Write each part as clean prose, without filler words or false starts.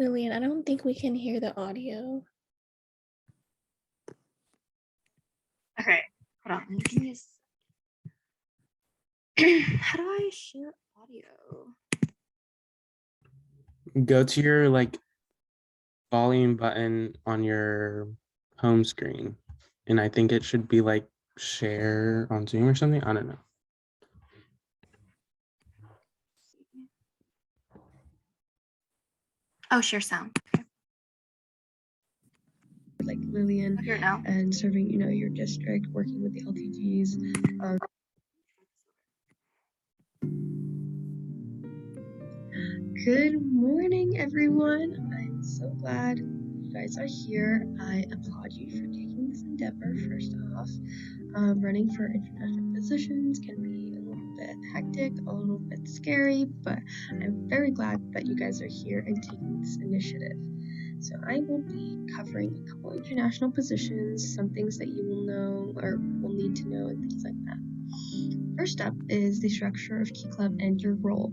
Lillian, I don't think we can hear the audio. Okay, hold on. Give me How do I share audio? Go to your volume button on your home screen, and I think it should be share on Zoom or something. I don't know. Oh, share sound. Okay. Like Lillian Here now. and serving, your district, working with the LTGs. Good morning, everyone. I'm so glad you guys are here. I applaud you for taking this endeavor. First off, running for international positions can be a little bit hectic, a little bit scary, but I'm very glad that you guys are here and taking this initiative. So I will be covering a couple international positions, some things that you will know or will need to know, and things like that. First up is the structure of Key Club and your role.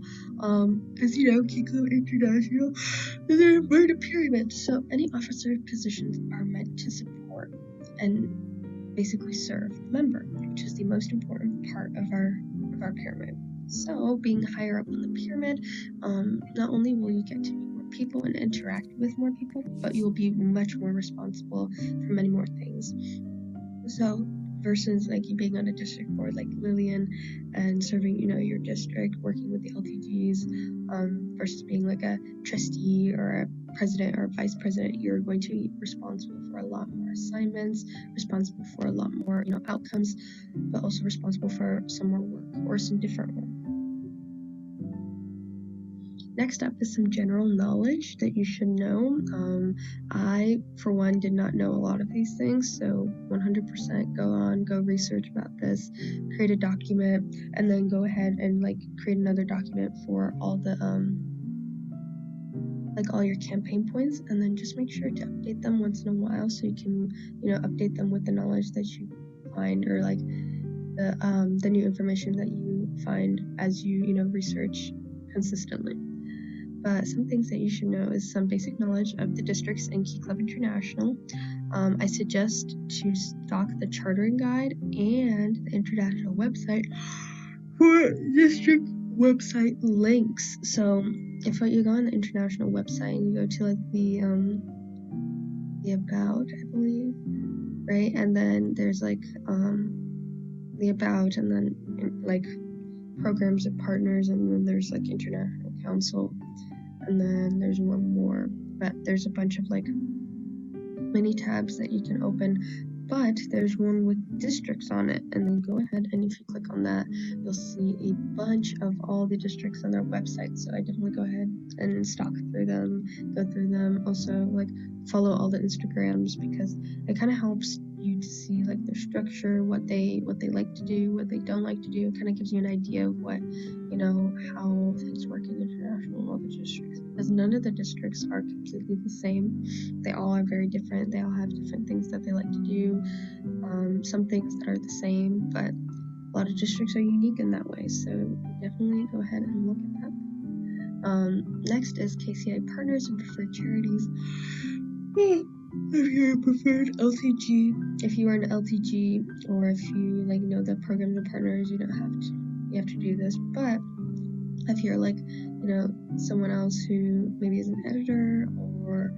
As you know, Key Club International is an inverted pyramid, so any officer positions are meant to support and basically serve the member, which is the most important part of our pyramid. So being higher up on the pyramid, not only will you get to meet more people and interact with more people, but you will be much more responsible for many more things. So versus you being on a district board like Lillian and serving, your district, working with the LTGs, versus being a trustee or a president or a vice president, you're going to be responsible for a lot more assignments, responsible for a lot more, outcomes, but also responsible for some more work or some different work. Next up is some general knowledge that you should know. I, for one, did not know a lot of these things, so 100% go research about this, create a document, and then go ahead and create another document for all the all your campaign points, and then just make sure to update them once in a while so you can, update them with the knowledge that you find or the new information that you find as you, research consistently. But some things that you should know is some basic knowledge of the districts and Key Club International. I suggest to stock the chartering guide and the international website for district website links. So if you go on the international website and you go to the about, I believe, right? And then there's the about, and then programs and partners, and then there's international council. And then there's one more, but there's a bunch of mini tabs that you can open, but there's one with districts on it, and then go ahead and if you click on that, you'll see a bunch of all the districts on their website. So I definitely go ahead and stalk through them, go through them, also follow all the Instagrams, because it kind of helps you to see their structure, what they like to do, what they don't like to do. It kind of gives you an idea of what, how things work in international and all the districts, because none of the districts are completely the same. They all are very different. They all have different things that they like to do, some things that are the same, but a lot of districts are unique in that way, so definitely go ahead and look at that. Next is KCI partners and preferred charities. If you're a preferred LTG, if you are an LTG, or if you know the programs and partners, you have to do this. But if you're someone else who maybe is an editor, or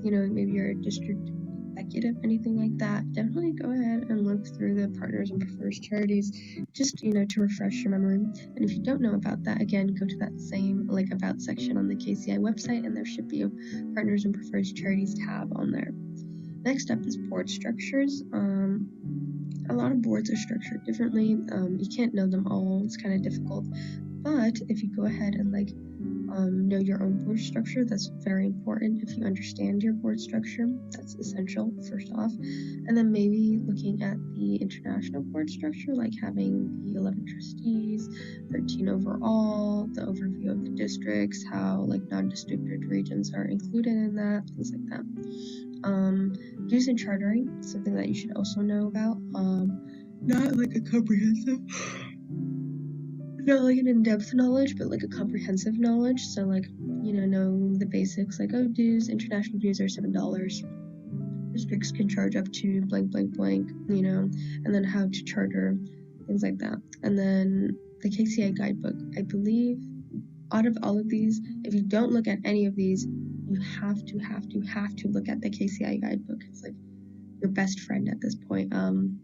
maybe you're a district executive, anything like that, definitely go ahead and look through the partners and preferred charities, just to refresh your memory. And if you don't know about that, again, go to that same about section on the KCI website, and there should be a partners and preferred charities tab on there. Next up is board structures. A lot of boards are structured differently. You can't know them all. It's kind of difficult. But if you go ahead and know your own board structure, that's very important. If you understand your board structure, that's essential, first off. And then maybe looking at the international board structure, having the 11 trustees, 13 overall, the overview of the districts, how non-districted regions are included in that, things like that. Dues and chartering, something that you should also know about. Not a comprehensive, not an in-depth knowledge, but a comprehensive knowledge. So know the basics, like, oh, dues, international dues are $7. Districts can charge up to blank, blank, blank, and then how to charter, things like that. And then the Kca Guidebook, I believe, out of all of these, if you don't look at any of these, you have to look at the Kca Guidebook. It's like your best friend at this point, from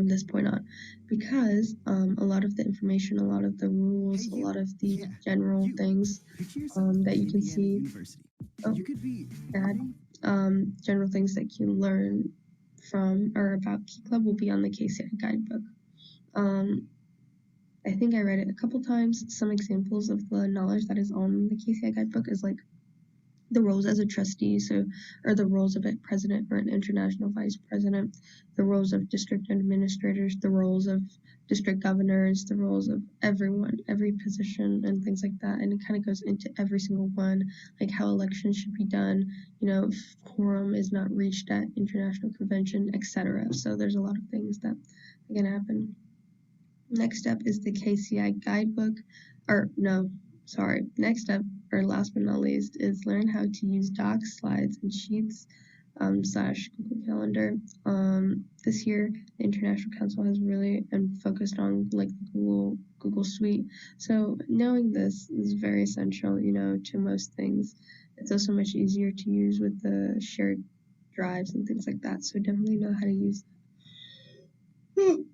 this point on, because a lot of the information, a lot of the rules, a lot of the general things that you can see, general things that you learn from or about Key Club will be on the Kca Guidebook. I think I read it a couple times. Some examples of the knowledge that is on the Kca Guidebook is like the roles as a trustee, or the roles of a president or an international vice president, the roles of district administrators, the roles of district governors, the roles of everyone, every position, and things like that. And it kind of goes into every single one, like how elections should be done, if quorum is not reached at international convention, etc. So there's a lot of things that are going to happen. Next up is the Kca Guidebook, next up, or last but not least, is learn how to use docs, slides, and sheets / Google Calendar. This year, the International Council has really focused on like the Google Suite. So knowing this is very essential, to most things. It's also much easier to use with the shared drives and things like that. So definitely know how to use that.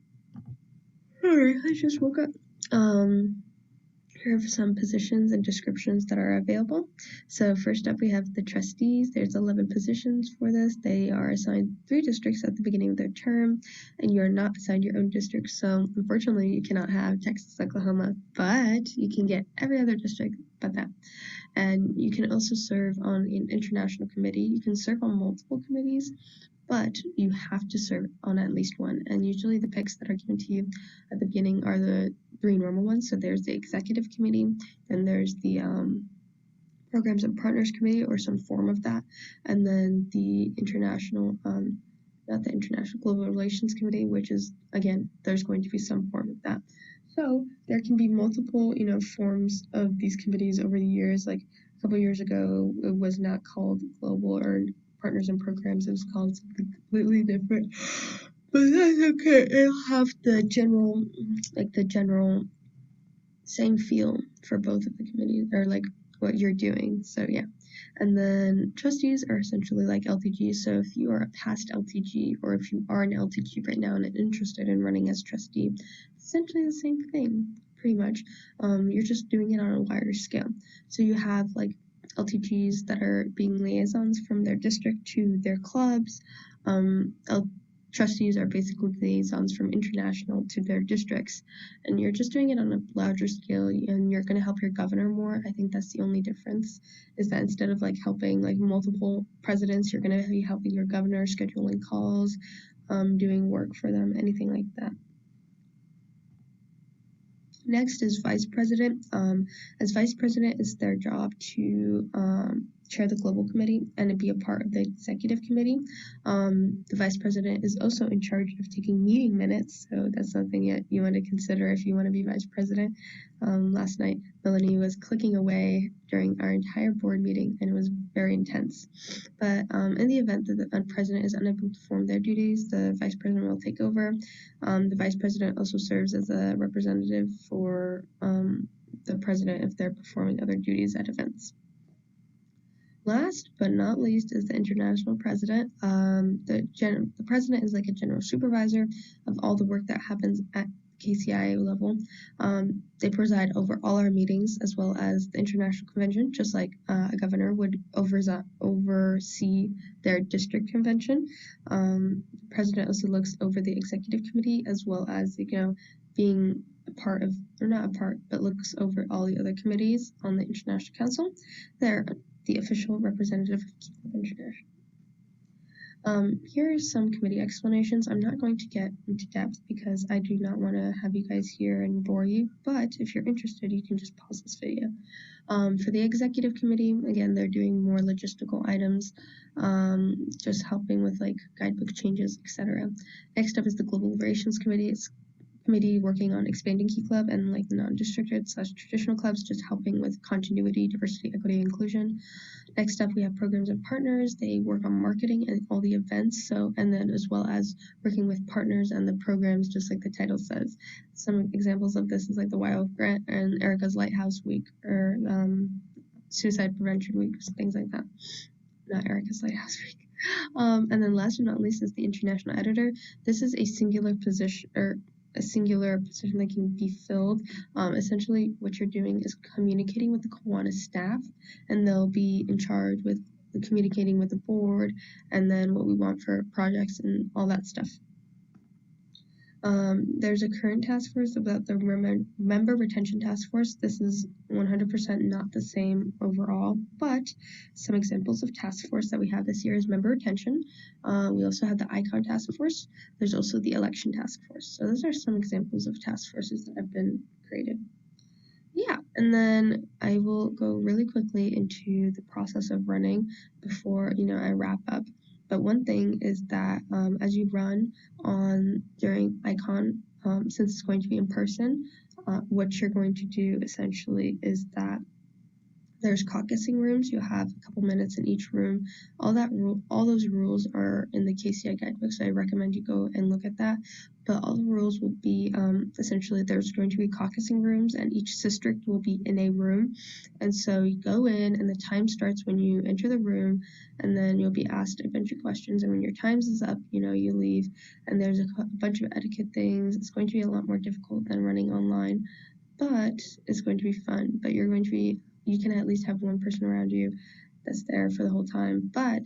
Sorry, I just woke up. Here are some positions and descriptions that are available. So first up, we have the trustees. There's 11 positions for this. They are assigned 3 districts at the beginning of their term, and you are not assigned your own district. So unfortunately, you cannot have Texas, Oklahoma, but you can get every other district but that. And you can also serve on an international committee. You can serve on multiple committees, but you have to serve on at least one. And usually the picks that are given to you at the beginning are the 3 normal ones. So there's the executive committee, then there's the programs and partners committee or some form of that, and then the international, not the international global relations committee, which is, again, there's going to be some form of that. So there can be multiple, forms of these committees over the years. Like a couple years ago, it was not called global or partners and programs. It was called something completely different, but that's okay. It'll have the general same feel for both of the committees, or like what you're doing. So yeah. And then trustees are essentially like LTG. So if you are a past LTG, or if you are an LTG right now and interested in running as trustee, essentially the same thing, pretty much. You're just doing it on a wider scale. So you have like LTGs that are being liaisons from their district to their clubs. Trustees are basically liaisons from international to their districts, and you're just doing it on a larger scale, and you're going to help your governor more. I think that's the only difference, is that instead of like helping like multiple presidents, you're going to be helping your governor, scheduling calls, doing work for them, anything like that. Next is vice president. As vice president, it's their job to chair the global committee and to be a part of the executive committee. The vice president is also in charge of taking meeting minutes, so that's something you want to consider if you want to be vice president. Last night, Melanie was clicking away during our entire board meeting, and it was very intense. But in the event that the president is unable to perform their duties, the vice president will take over. The vice president also serves as a representative for the president if they're performing other duties at events. Last but not least is the international president. The president is like a general supervisor of all the work that happens at KCIA level. They preside over all our meetings as well as the international convention, just like a governor would oversee their district convention. The president also looks over the executive committee as well as, being a part of, or not a part, but looks over all the other committees on the International Council. They're the official representative of Key Club International. Here are some committee explanations. I'm not going to get into depth because I do not want to have you guys here and bore you, but if you're interested, you can just pause this video. For the executive committee, again, they're doing more logistical items, just helping with like guidebook changes, etc. Next up is the global relations committee. It's committee working on expanding Key Club and like the non-districted/traditional clubs, just helping with continuity, diversity, equity, inclusion. Next up, we have programs and partners. They work on marketing and all the events. So, and then as well as working with partners and the programs, just like the title says. Some examples of this is like the Wild Grant and Erica's Lighthouse Week, or Suicide Prevention Week, things like that. Not Erica's Lighthouse Week. And then last but not least is the international editor. This is a singular position that can be filled. Essentially, what you're doing is communicating with the Kiwanis staff, and they'll be in charge with communicating with the board, and then what we want for projects and all that stuff. There's a current task force about the member retention task force. This is 100% not the same overall, but some examples of task force that we have this year is member retention. We also have the icon task force. There's also the election task force. So those are some examples of task forces that have been created. Yeah, and then I will go really quickly into the process of running before I wrap up. But one thing is that as you run during icon, since it's going to be in person, what you're going to do essentially is that there's caucusing rooms. You'll have a couple minutes in each room. All those rules are in the Kca Guidebook, so I recommend you go and look at that. But all the rules will be essentially there's going to be caucusing rooms, and each district will be in a room. And so you go in, and the time starts when you enter the room, and then you'll be asked a bunch of questions. And when your time is up, you leave. And there's a bunch of etiquette things. It's going to be a lot more difficult than running online, but it's going to be fun. But you can at least have one person around you that's there for the whole time. But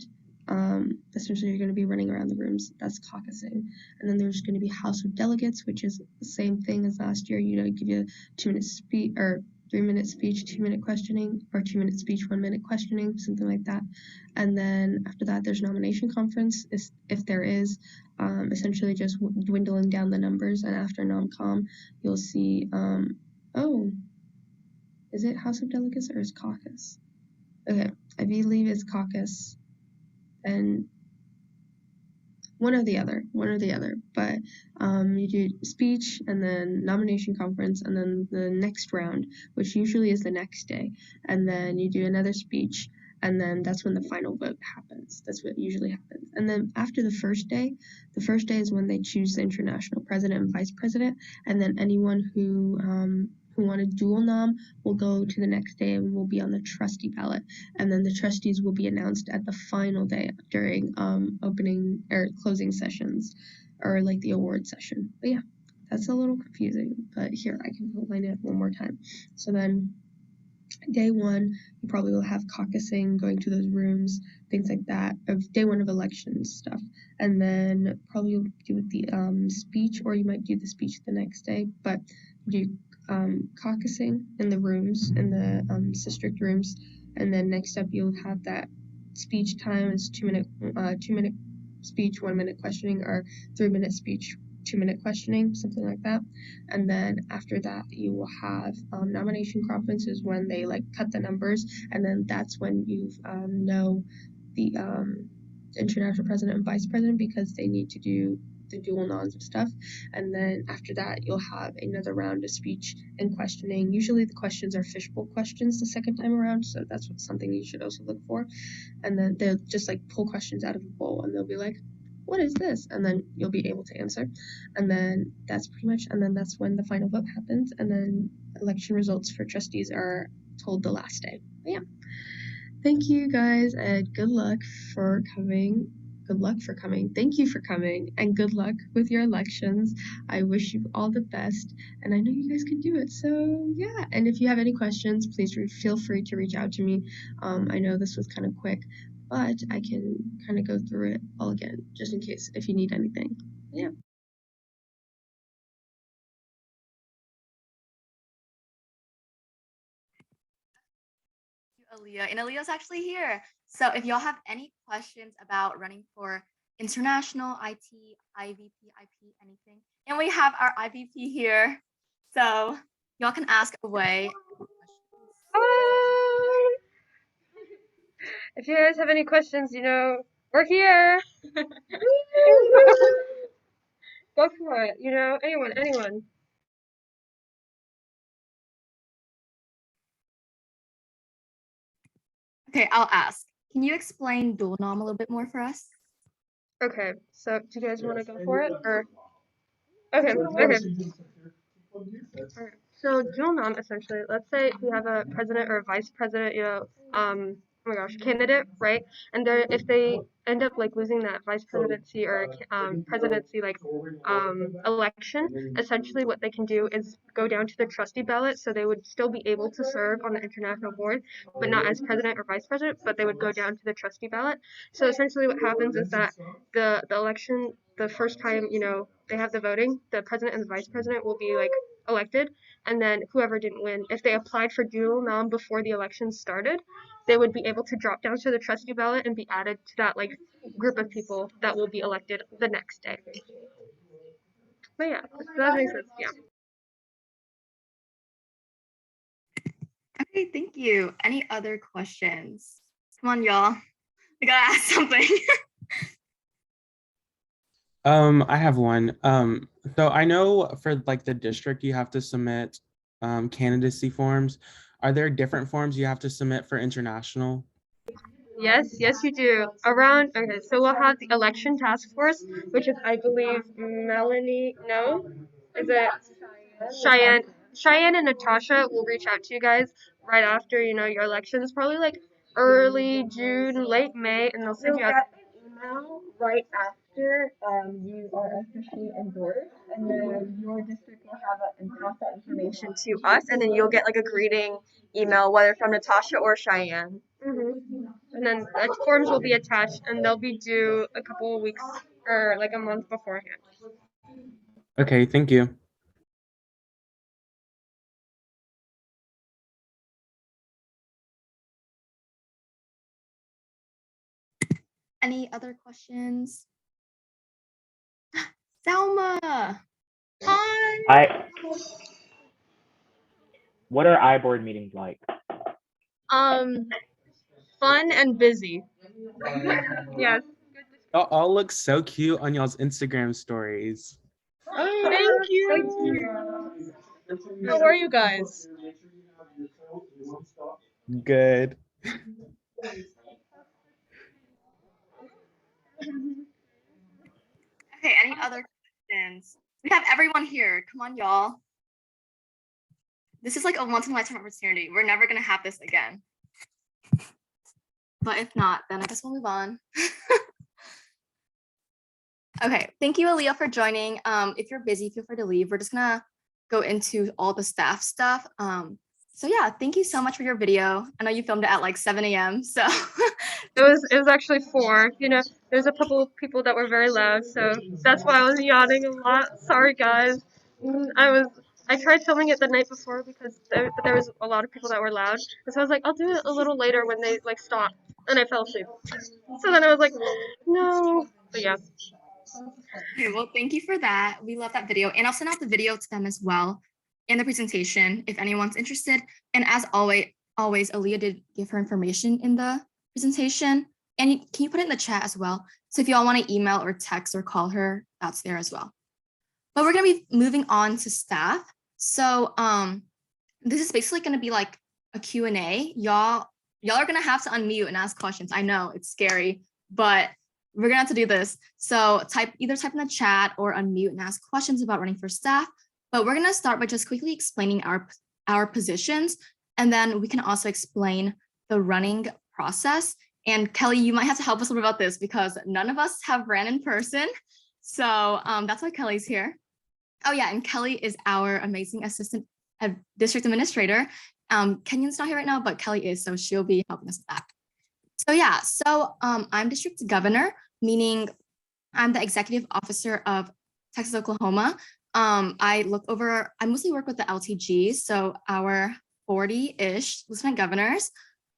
essentially you're going to be running around the rooms. That's caucusing. And then there's going to be House of Delegates, which is the same thing as last year. Give you a 2-minute speech or 3-minute speech, 2-minute questioning, or 2-minute speech, 1-minute questioning, something like that. And then after that, there's nomination conference, if there is, essentially just dwindling down the numbers. And after nom-com, you'll see, is it House of Delegates or is caucus? Okay, I believe it's caucus, and one or the other. But you do speech, and then nomination conference, and then the next round, which usually is the next day, and then you do another speech, and then that's when the final vote happens. That's what usually happens. And then after the first day is when they choose the international president and vice president, and then anyone who wanted dual nom will go to the next day and will be on the trustee ballot, and then the trustees will be announced at the final day during opening or closing sessions, or like the award session. But yeah, that's a little confusing, but here I can outline it one more time. So then day one, you probably will have caucusing, going to those rooms, things like that, of day one of elections stuff. And then probably you'll do the speech, or you might do the speech the next day, but you do caucusing in the rooms, in the district rooms, and then next up you'll have that speech time. It's 2-minute speech, 1-minute questioning, or 3-minute speech, 2-minute questioning, something like that. And then after that you will have nomination conferences, when they cut the numbers, and then that's when you know the international president and vice president, because they need to do the dual noms and stuff. And then after that you'll have another round of speech and questioning. Usually the questions are fishbowl questions the second time around, so that's something you should also look for. And then they'll just pull questions out of a bowl, and they'll be like, what is this? And then you'll be able to answer. And then that's pretty much, and then that's when the final vote happens, and then election results for trustees are told the last day. But yeah, thank you guys, and good luck for coming. Thank you for coming, and good luck with your elections. I wish you all the best, and I know you guys can do it. So yeah, and if you have any questions, please feel free to reach out to me. I know this was kind of quick, but I can kind of go through it all again, just in case if you need anything. Yeah. Aaliyah, and Aaliyah's actually here. So if y'all have any questions about running for international, IT, IVP, IP, anything, and we have our IVP here, so y'all can ask away. Hi! If you guys have any questions, we're here. Go for it. Anyone. Okay, I'll ask. Can you explain dual nom a little bit more for us? Okay, so do you guys want to go for it, or? Okay, okay. Alright, so dual nom, essentially, let's say we have a president or a vice president, oh my gosh, candidate, right? And if they end up like losing that vice presidency or presidency election, essentially what they can do is go down to the trustee ballot, so they would still be able to serve on the international board, but not as president or vice president, but they would go down to the trustee ballot. So essentially what happens is that the election, the first time, they have the voting, the president and the vice president will be like elected, and then whoever didn't win, if they applied for dual nom before the election started, they would be able to drop down to the trustee ballot and be added to that like group of people that will be elected the next day. But yeah, that makes sense. Yeah. Okay, thank you. Any other questions? Come on, y'all. I gotta ask something. I have one. So I know for like the district, you have to submit candidacy forms. Are there different forms you have to submit for international? Yes, you do. Okay, so we'll have the election task force, which is, I believe, Melanie, no? Is it Cheyenne? Cheyenne and Natasha will reach out to you guys right after, your elections, probably like early June, late May, and they'll send you out an email right after you are officially endorsed, and then your district will pass that information to us, and then you'll get like a greeting email, whether from Natasha or Cheyenne. And then the forms will be attached, and they'll be due a couple of weeks or like a month beforehand. Okay, thank you. Any other questions? Selma! Hi. What are iBoard meetings like? Fun and busy. Yes. Y'all all look so cute on y'all's Instagram stories. Thank you. How are you guys? Good. Okay, any other questions? We have everyone here. Come on, y'all. This is like a once-in-a-lifetime opportunity. We're never gonna have this again. But if not, then I guess we'll move on. Okay, thank you, Aaliyah, for joining. If you're busy, feel free to leave. We're just gonna go into all the staff stuff. So yeah, thank you so much for your video. I know you filmed it at like 7 a.m. So It was actually 4. There's a couple of people that were very loud, so that's why I was yawning a lot. Sorry, guys. I tried filming it the night before because there was a lot of people that were loud. So I was like, I'll do it a little later when they like stop, and I fell asleep. So then I was like, no. But yeah. okay, well, thank you for that. We love that video, and I'll send out the video to them as well and the presentation if anyone's interested. And as always, Aaliyah did give her information in the presentation, and can you put it in the chat as well? So if you all want to email or text or call her, that's there as well. But we're going to be moving on to staff. So this is basically going to be like a Q&A. Y'all are going to have to unmute and ask questions. I know it's scary, but we're going to have to do this. So either type in the chat or unmute and ask questions about running for staff. But we're going to start by just quickly explaining our positions, and then we can also explain the running process. And Kelly, you might have to help us a little bit about this because none of us have ran in person. So that's why Kelly's here. Oh yeah, and Kelly is our amazing assistant district administrator. Kenyon's not here right now, but Kelly is, so she'll be helping us with that. So yeah, I'm district governor, meaning I'm the executive officer of Texas, Oklahoma. I mostly work with the LTGs, so our 40-ish lieutenant governors.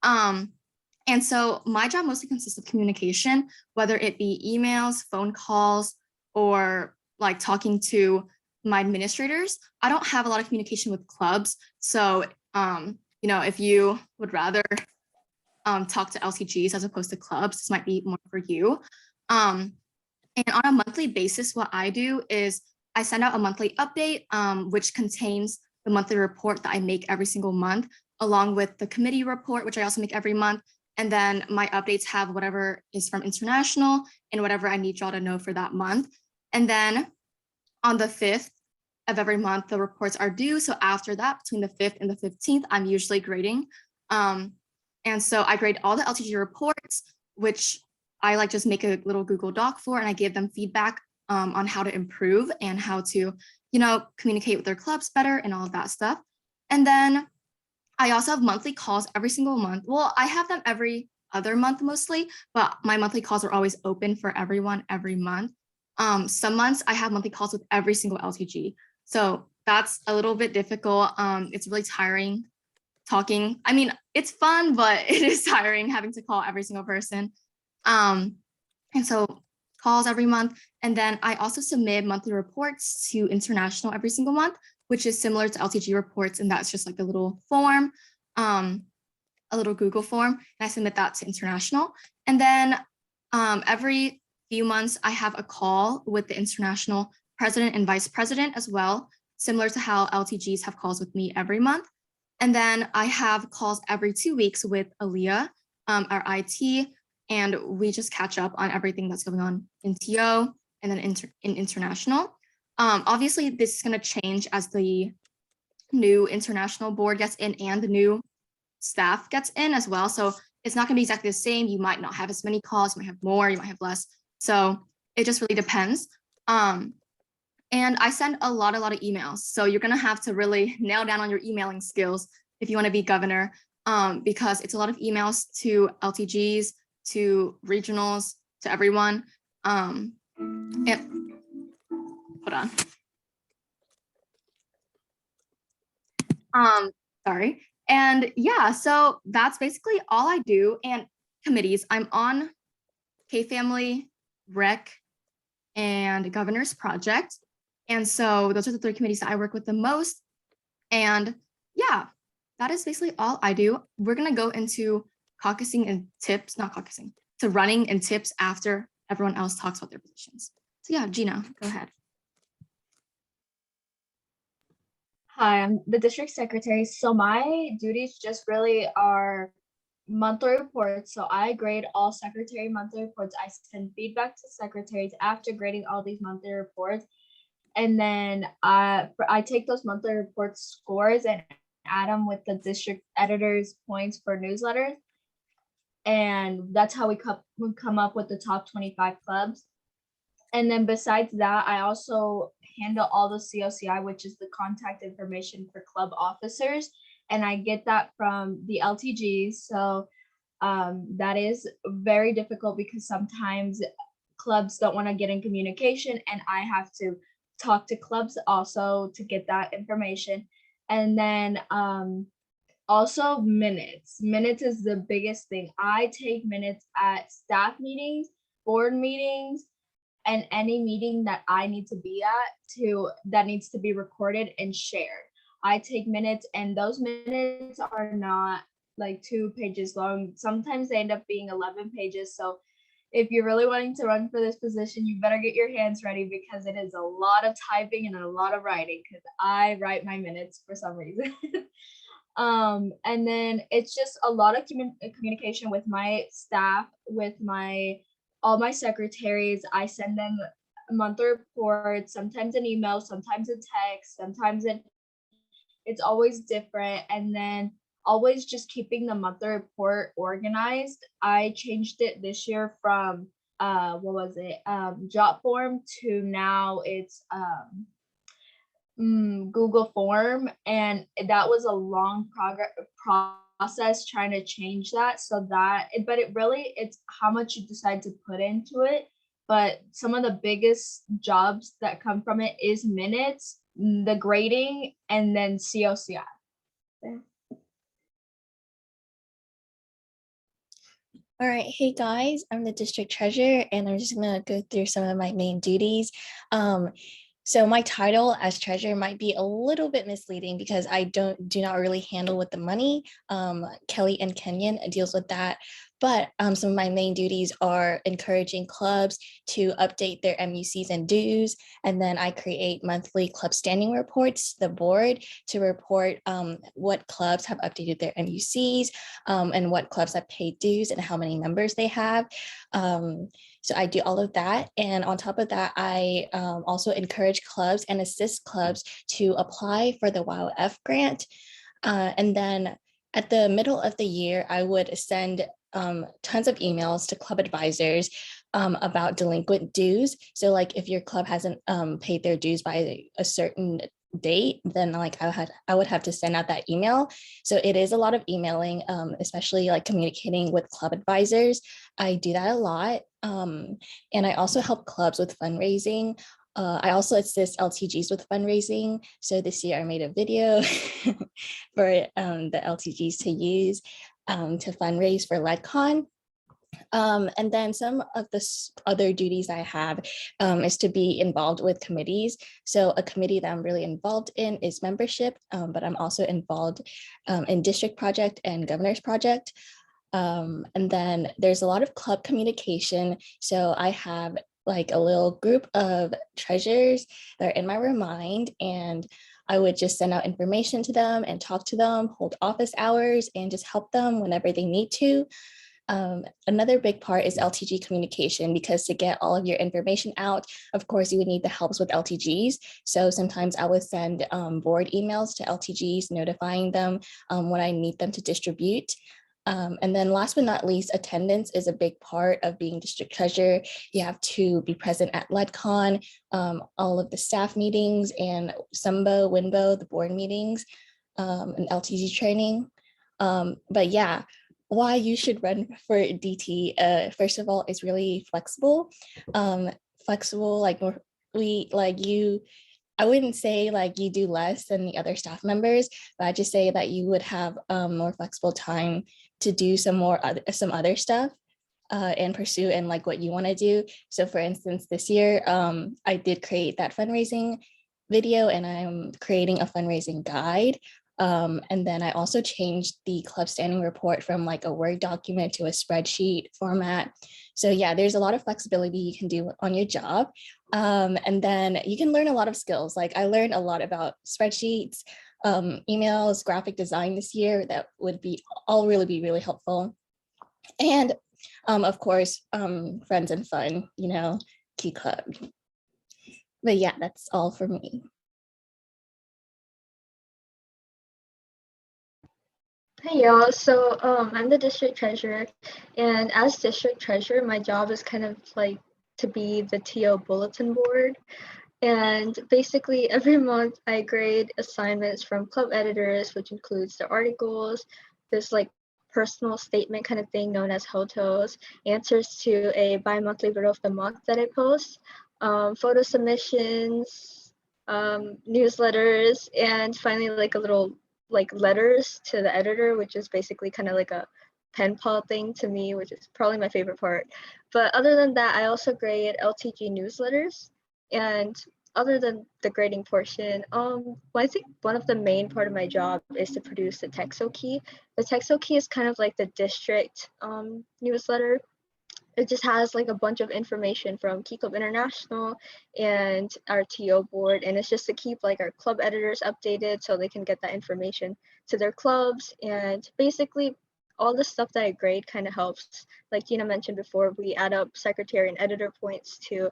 And so my job mostly consists of communication, whether it be emails, phone calls, or like talking to my administrators. I don't have a lot of communication with clubs. So, if you would rather talk to LTGs as opposed to clubs, this might be more for you. And on a monthly basis, what I do is I send out a monthly update, which contains the monthly report that I make every single month, along with the committee report, which I also make every month, And then my updates have whatever is from international and whatever I need y'all to know for that month. And then on the 5th of every month, the reports are due. So after that, between the 5th and the 15th, I'm usually grading. And so I grade all the LTG reports, which I like just make a little Google Doc for, and I give them feedback on how to improve and how to, communicate with their clubs better and all of that stuff. And then I also have monthly calls every single month. Well, I have them every other month mostly, but my monthly calls are always open for everyone every month. Some months I have monthly calls with every single LTG. So that's a little bit difficult. It's really tiring talking. I mean, it's fun, but it is tiring having to call every single person. And so calls every month. And then I also submit monthly reports to international every single month, which is similar to LTG reports. And that's just like a little form, a little Google form. And I submit that to international. And then every few months, I have a call with the international president and vice president as well, similar to how LTGs have calls with me every month. And then I have calls every 2 weeks with Aaliyah, our IT, and we just catch up on everything that's going on in TO and then in international. Obviously, this is going to change as the new international board gets in and the new staff gets in as well. So it's not going to be exactly the same. You might not have as many calls, you might have more, you might have less. So it just really depends. And I send a lot of emails. So you're going to have to really nail down on your emailing skills if you want to be governor, because it's a lot of emails to LTGs, to regionals, to everyone. And hold on. Sorry. And yeah, so that's basically all I do. And committees, I'm on K-Family, Rec, and Governor's Project. And so those are the 3 committees that I work with the most. And yeah, that is basically all I do. We're going to go into caucusing and tips, not caucusing, to running and tips after everyone else talks about their positions. So yeah, Gina, go ahead. Hi, I'm the district secretary. So my duties just really are monthly reports. So I grade all secretary monthly reports. I send feedback to secretaries after grading all these monthly reports. And then I take those monthly report scores and add them with the district editor's points for newsletters. And that's how we come up with the top 25 clubs. And then besides that, I also handle all the COCI, which is the contact information for club officers. And I get that from the LTGs. So that is very difficult because sometimes clubs don't want to get in communication and I have to talk to clubs also to get that information. And then also minutes. Minutes is the biggest thing. I take minutes at staff meetings, board meetings, and any meeting that I need to be at that needs to be recorded and shared. I take minutes and those minutes are not like 2 pages long. Sometimes they end up being 11 pages. So if you're really wanting to run for this position, you better get your hands ready because it is a lot of typing and a lot of writing because I write my minutes for some reason. And then it's just a lot of communication with my staff, with all my secretaries. I send them monthly reports, sometimes an email, sometimes a text, sometimes it's always different. And then always just keeping the monthly report organized. I changed it this year from jot form to now it's Google form, and that was a long process trying to change that. But it's how much you decide to put into it. But some of the biggest jobs that come from it is minutes, the grading, and then COCI. Yeah. All right, hey guys, I'm the district treasurer and I'm just gonna go through some of my main duties. So my title as treasurer might be a little bit misleading because I do not really handle with the money. Kelly and Kenyon deals with that. But some of my main duties are encouraging clubs to update their MUCs and dues. And then I create monthly club standing reports to the board to report what clubs have updated their MUCs and what clubs have paid dues and how many members they have. So I do all of that. And on top of that, I also encourage clubs and assist clubs to apply for the WOW-F grant. And then at the middle of the year, I would send tons of emails to club advisors about delinquent dues. So like if your club hasn't paid their dues by a certain date, then like I would have to send out that email. So it is a lot of emailing, especially like communicating with club advisors. I do that a lot. And I also help clubs with fundraising. I also assist LTGs with fundraising. So this year I made a video for the LTGs to use to fundraise for LEDCon. And then some of the other duties I have is to be involved with committees. So a committee that I'm really involved in is membership, but I'm also involved in district project and governor's project. And then there's a lot of club communication. So I have like a little group of treasurers that are in my remind, and I would just send out information to them and talk to them, hold office hours, and just help them whenever they need to. Another big part is LTG communication, because to get all of your information out, of course, you would need the helps with LTGs. So sometimes I would send board emails to LTGs notifying them when I need them to distribute. And then last but not least, attendance is a big part of being district treasurer. You have to be present at LEDCon, all of the staff meetings, and SUMBO, WINBO, the board meetings, and LTG training. But yeah, why you should run for DT, first of all, is really flexible. Flexible, like I wouldn't say like you do less than the other staff members, but I just say that you would have more flexible time to do some other stuff and pursue and like what you want to do. So for instance, this year, I did create that fundraising video, and I'm creating a fundraising guide. And then I also changed the club standing report from like a Word document to a spreadsheet format. So yeah, there's a lot of flexibility you can do on your job. And then you can learn a lot of skills. Like I learned a lot about spreadsheets, emails, graphic design this year that would be all really be really helpful. And of course, friends and fun, Key Club. But yeah, that's all for me. Hey y'all, so I'm the district treasurer, and as district treasurer, my job is kind of like to be the TO bulletin board. And basically every month I grade assignments from club editors, which includes the articles, this like personal statement kind of thing known as HOTOs, answers to a bi-monthly video of the month that I post, photo submissions, newsletters, and finally like a little like letters to the editor, which is basically kind of like a pen pal thing to me, which is probably my favorite part. But other than that, I also grade LTG newsletters. And other than the grading portion, well, I think one of the main part of my job is to produce the Texo Key. The Texo Key is kind of like the district newsletter. It just has like a bunch of information from Key Club International and our TO board, and it's just to keep like our club editors updated so they can get that information to their clubs. And basically all the stuff that I grade kind of helps. Like Tina mentioned before, we add up secretary and editor points to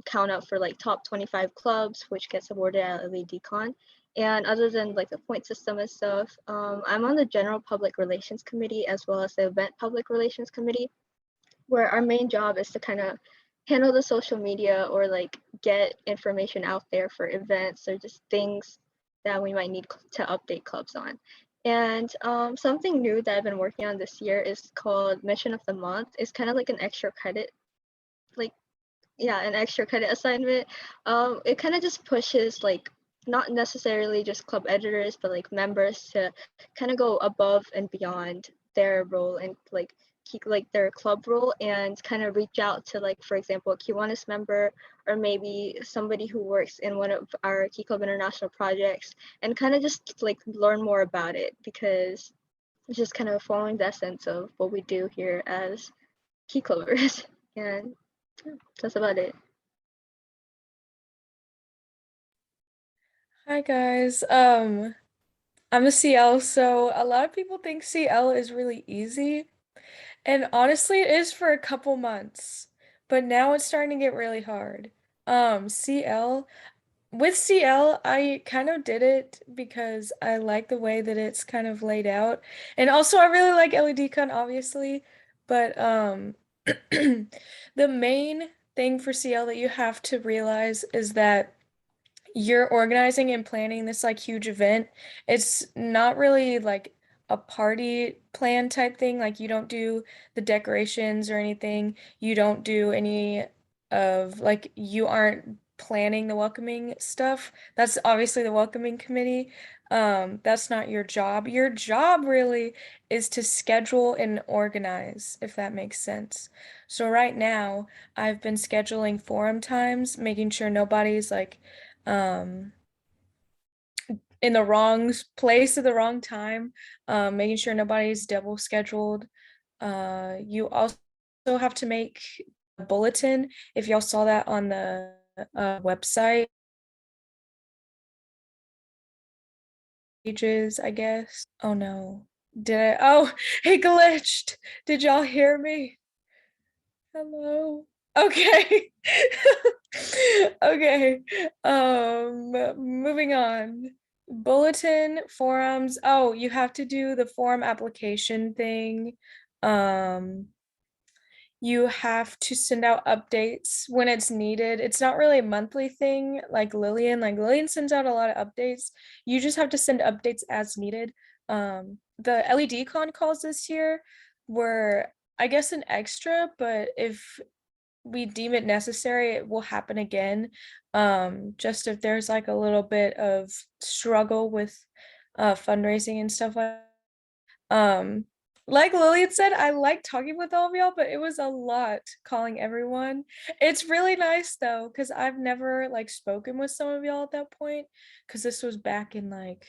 count up for like top 25 clubs, which gets awarded at LEDCon. And other than like the point system and stuff, I'm on the general public relations committee as well as the event public relations committee, where our main job is to kind of handle the social media or like get information out there for events or just things that we might need to update clubs on. And something new that I've been working on this year is called Mission of the Month. It's kind of like an extra credit, an extra credit assignment. It kind of just pushes like not necessarily just club editors, but like members to kind of go above and beyond their role and like keep like their club role and kind of reach out to like, for example, a Kiwanis member or maybe somebody who works in one of our Key Club International projects and kind of just like learn more about it, because it's just kind of following the essence of what we do here as key clovers. And yeah, that's about it. Hi guys. I'm a CL, so a lot of people think CL is really easy. And honestly, it is for a couple months, but now it's starting to get really hard. CL, with CL, I kind of did it because I like the way that it's kind of laid out. And also I really like LEDCon, obviously, but the main thing for CL that you have to realize is that you're organizing and planning this like huge event. It's not really like a party plan type thing. Like you don't do the decorations or anything. You don't do any of like you aren't planning the welcoming stuff. That's obviously the welcoming committee. That's not your job. Your job really is to schedule and organize, if that makes sense. So right now, I've been scheduling forum times, making sure nobody's like um in the wrong place at the wrong time, making sure nobody's double scheduled. You also have to make a bulletin. If y'all saw that on the website pages, I guess. Oh no. Did I? Oh, it glitched. Did y'all hear me? Hello. Okay. Okay. Moving on. Bulletin, forums. Oh, you have to do the forum application thing. You have to send out updates when it's needed. It's not really a monthly thing like Lillian. Like Lillian sends out a lot of updates. You just have to send updates as needed. The LEDCon calls this year were, I guess, an extra, but if we deem it necessary, it will happen again. Just if there's like a little bit of struggle with fundraising and stuff like Lillian said, I like talking with all of y'all, but it was a lot calling everyone. It's really nice though, because I've never like spoken with some of y'all at that point, because this was back in like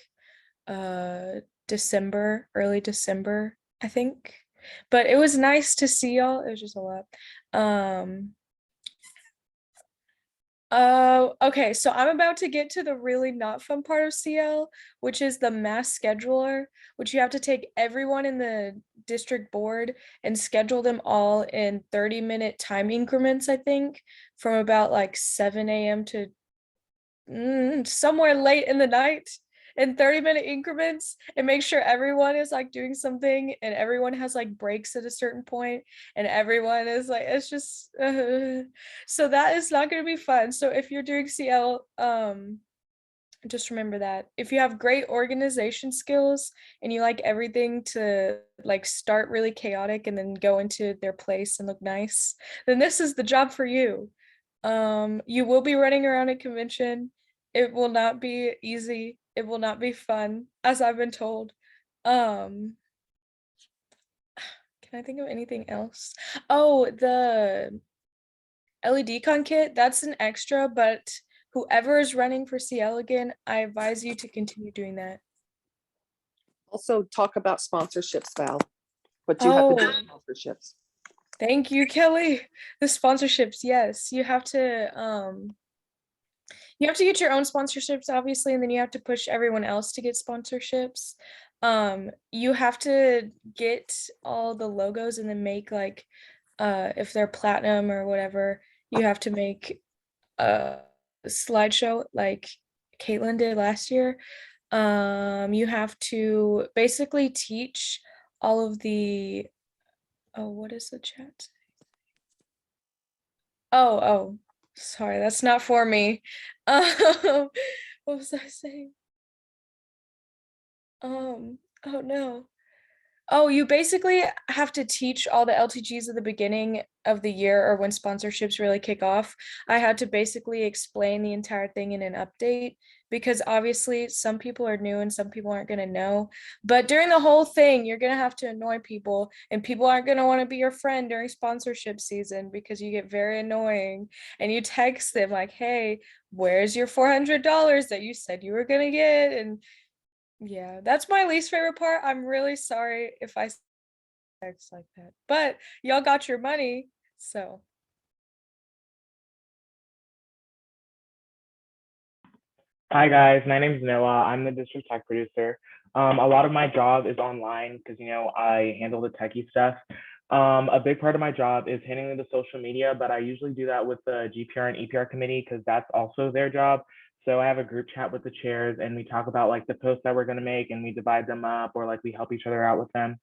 December, early December, I think. But it was nice to see y'all. It was just a lot. Okay, so I'm about to get to the really not fun part of CL, which is the mass scheduler, which you have to take everyone in the district board and schedule them all in 30-minute time increments, I think, from about like 7 a.m. to somewhere late in the night in 30-minute increments, and make sure everyone is like doing something and everyone has like breaks at a certain point and everyone is like, it's just so that is not going to be fun. So if you're doing CL, just remember that if you have great organization skills and you like everything to like start really chaotic and then go into their place and look nice, then this is the job for you. You will be running around a convention. It will not be easy. It will not be fun, as I've been told. Can I think of anything else? Oh, the LEDCon kit, that's an extra, but whoever is running for CL again, I advise you to continue doing that. Also talk about sponsorships, Val. What you have to do with sponsorships. Thank you, Kelly. The sponsorships, yes. You have to get your own sponsorships, obviously, and then you have to push everyone else to get sponsorships. You have to get all the logos and then make like, if they're platinum or whatever, you have to make a slideshow like Caitlin did last year. You have to basically teach all of the, oh, what is the chat? Oh, sorry, that's not for me. What was I saying? Oh no. Oh, you basically have to teach all the LTGs at the beginning of the year or when sponsorships really kick off. I had to basically explain the entire thing in an update because obviously some people are new and some people aren't going to know. But during the whole thing, you're going to have to annoy people and people aren't going to want to be your friend during sponsorship season because you get very annoying and you text them like, hey, where's your $400 that you said you were going to get? And Yeah, that's my least favorite part. I'm really sorry if I text like that, but y'all got your money, so. Hi guys, my name is Noah. I'm the district tech producer. A lot of my job is online because I handle the techie stuff. A big part of my job is handling the social media, but I usually do that with the GPR and EPR committee because that's also their job. So I have a group chat with the chairs and we talk about like the posts that we're going to make and we divide them up or like we help each other out with them.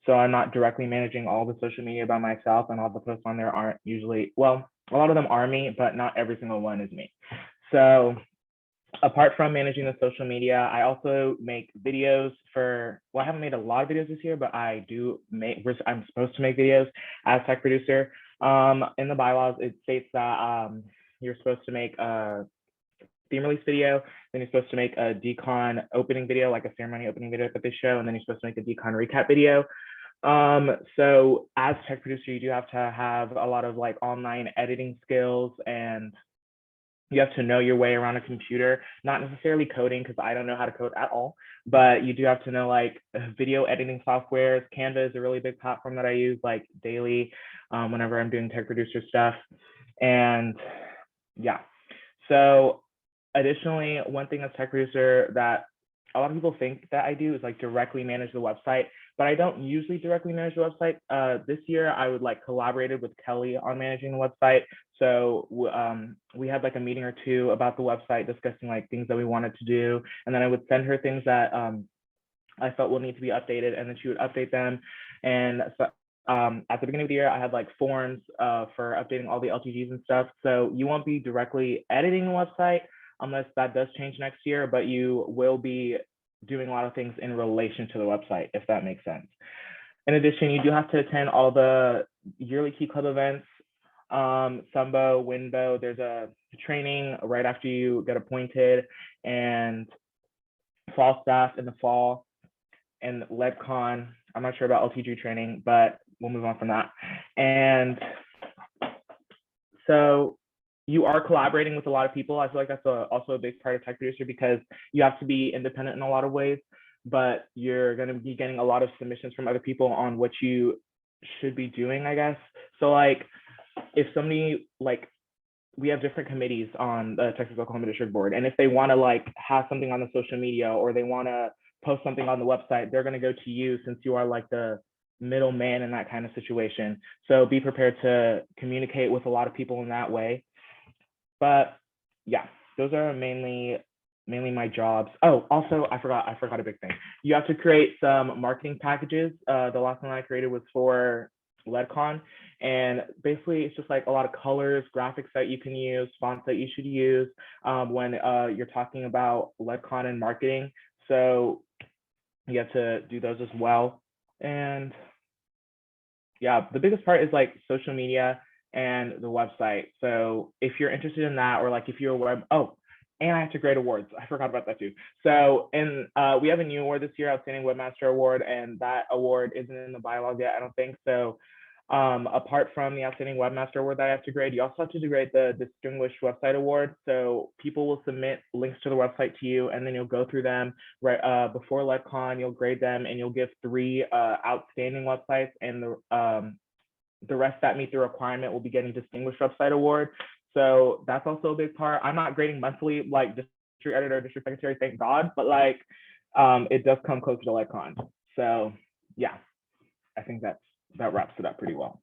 So I'm not directly managing all the social media by myself, and all the posts on there aren't usually, well, a lot of them are me, but not every single one is me. So apart from managing the social media, I also make videos for, well, I haven't made a lot of videos this year, but I'm supposed to make videos as tech producer. In the bylaws, it states that you're supposed to make a theme release video, then you're supposed to make a decon opening video, like a ceremony opening video at this show, and then you're supposed to make a decon recap video. So as tech producer, you do have to have a lot of like online editing skills, and you have to know your way around a computer, not necessarily coding because I don't know how to code at all, but you do have to know like video editing softwares. Canva is a really big platform that I use like daily whenever I'm doing tech producer stuff. And yeah, so additionally, one thing as tech producer that a lot of people think that I do is like directly manage the website, but I don't usually directly manage the website. This year, I would like collaborated with Kelly on managing the website. So we had like a meeting or two about the website, discussing like things that we wanted to do. And then I would send her things that I felt will need to be updated, and then she would update them. And so at the beginning of the year, I had like forms for updating all the LTGs and stuff. So you won't be directly editing the website unless that does change next year, but you will be doing a lot of things in relation to the website, if that makes sense. In addition, you do have to attend all the yearly Key Club events, Sumbo, Winbo. There's a training right after you get appointed, and fall staff in the fall, and LedCon. I'm not sure about LTG training, but we'll move on from that. And so you are collaborating with a lot of people. I feel like that's also a big part of tech producer because you have to be independent in a lot of ways, but you're going to be getting a lot of submissions from other people on what you should be doing, I guess. So like if somebody, like we have different committees on the Texas Oklahoma District Board, and if they want to like have something on the social media or they want to post something on the website, they're going to go to you since you are like the middleman in that kind of situation. So be prepared to communicate with a lot of people in that way. But yeah, those are mainly my jobs. Oh, also I forgot a big thing. You have to create some marketing packages. The last one I created was for LedCon, and basically it's just like a lot of colors, graphics that you can use, fonts that you should use when you're talking about LedCon and marketing. So you have to do those as well. And yeah, the biggest part is like social media and the website. So if you're interested in that, or like if you're and I have to grade awards. I forgot about that too. So we have a new award this year, Outstanding Webmaster Award, and that award isn't in the bylaws yet, I don't think. So apart from the Outstanding Webmaster Award that I have to grade, you also have to grade the Distinguished Website Award. So people will submit links to the website to you, and then you'll go through them right before LedCon. You'll grade them, and you'll give 3 outstanding websites, and the rest that meet the requirement will be getting Distinguished Website Award. So that's also a big part. I'm not grading monthly like district editor, district secretary, thank God, but like it does come closer to LedCon. So yeah, I think that wraps it up pretty well.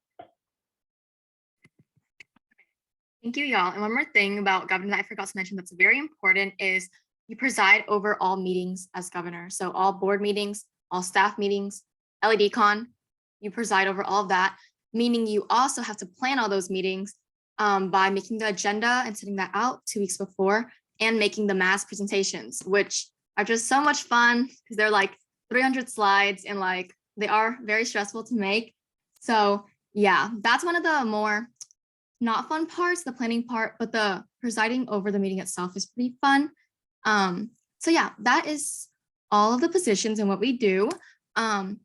Thank you, y'all. And one more thing about governor that I forgot to mention that's very important is you preside over all meetings as governor. So all board meetings, all staff meetings, LEDCon, you preside over all of that, meaning you also have to plan all those meetings by making the agenda and sending that out 2 weeks before, and making the mass presentations, which are just so much fun because they're like 300 slides and like they are very stressful to make. So yeah, that's one of the more not fun parts, the planning part, but the presiding over the meeting itself is pretty fun. So yeah, that is all of the positions and what we do. And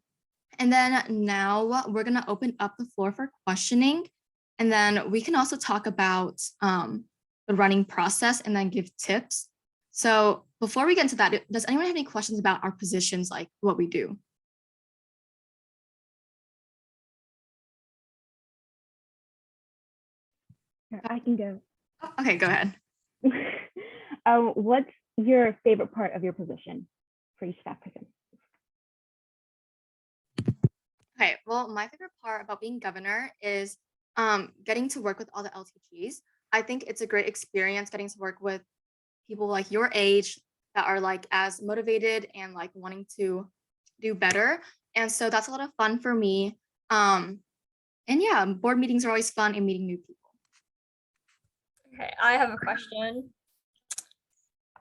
then now we're gonna open up the floor for questioning. And then we can also talk about the running process and then give tips. So before we get into that, does anyone have any questions about our positions, like what we do? I can go. Oh, okay, go ahead. What's your favorite part of your position for each staff person? Okay, well, my favorite part about being governor is getting to work with all the LTGs. I think it's a great experience getting to work with people like your age that are like as motivated and like wanting to do better. And so that's a lot of fun for me. And yeah, board meetings are always fun and meeting new people. Okay, I have a question.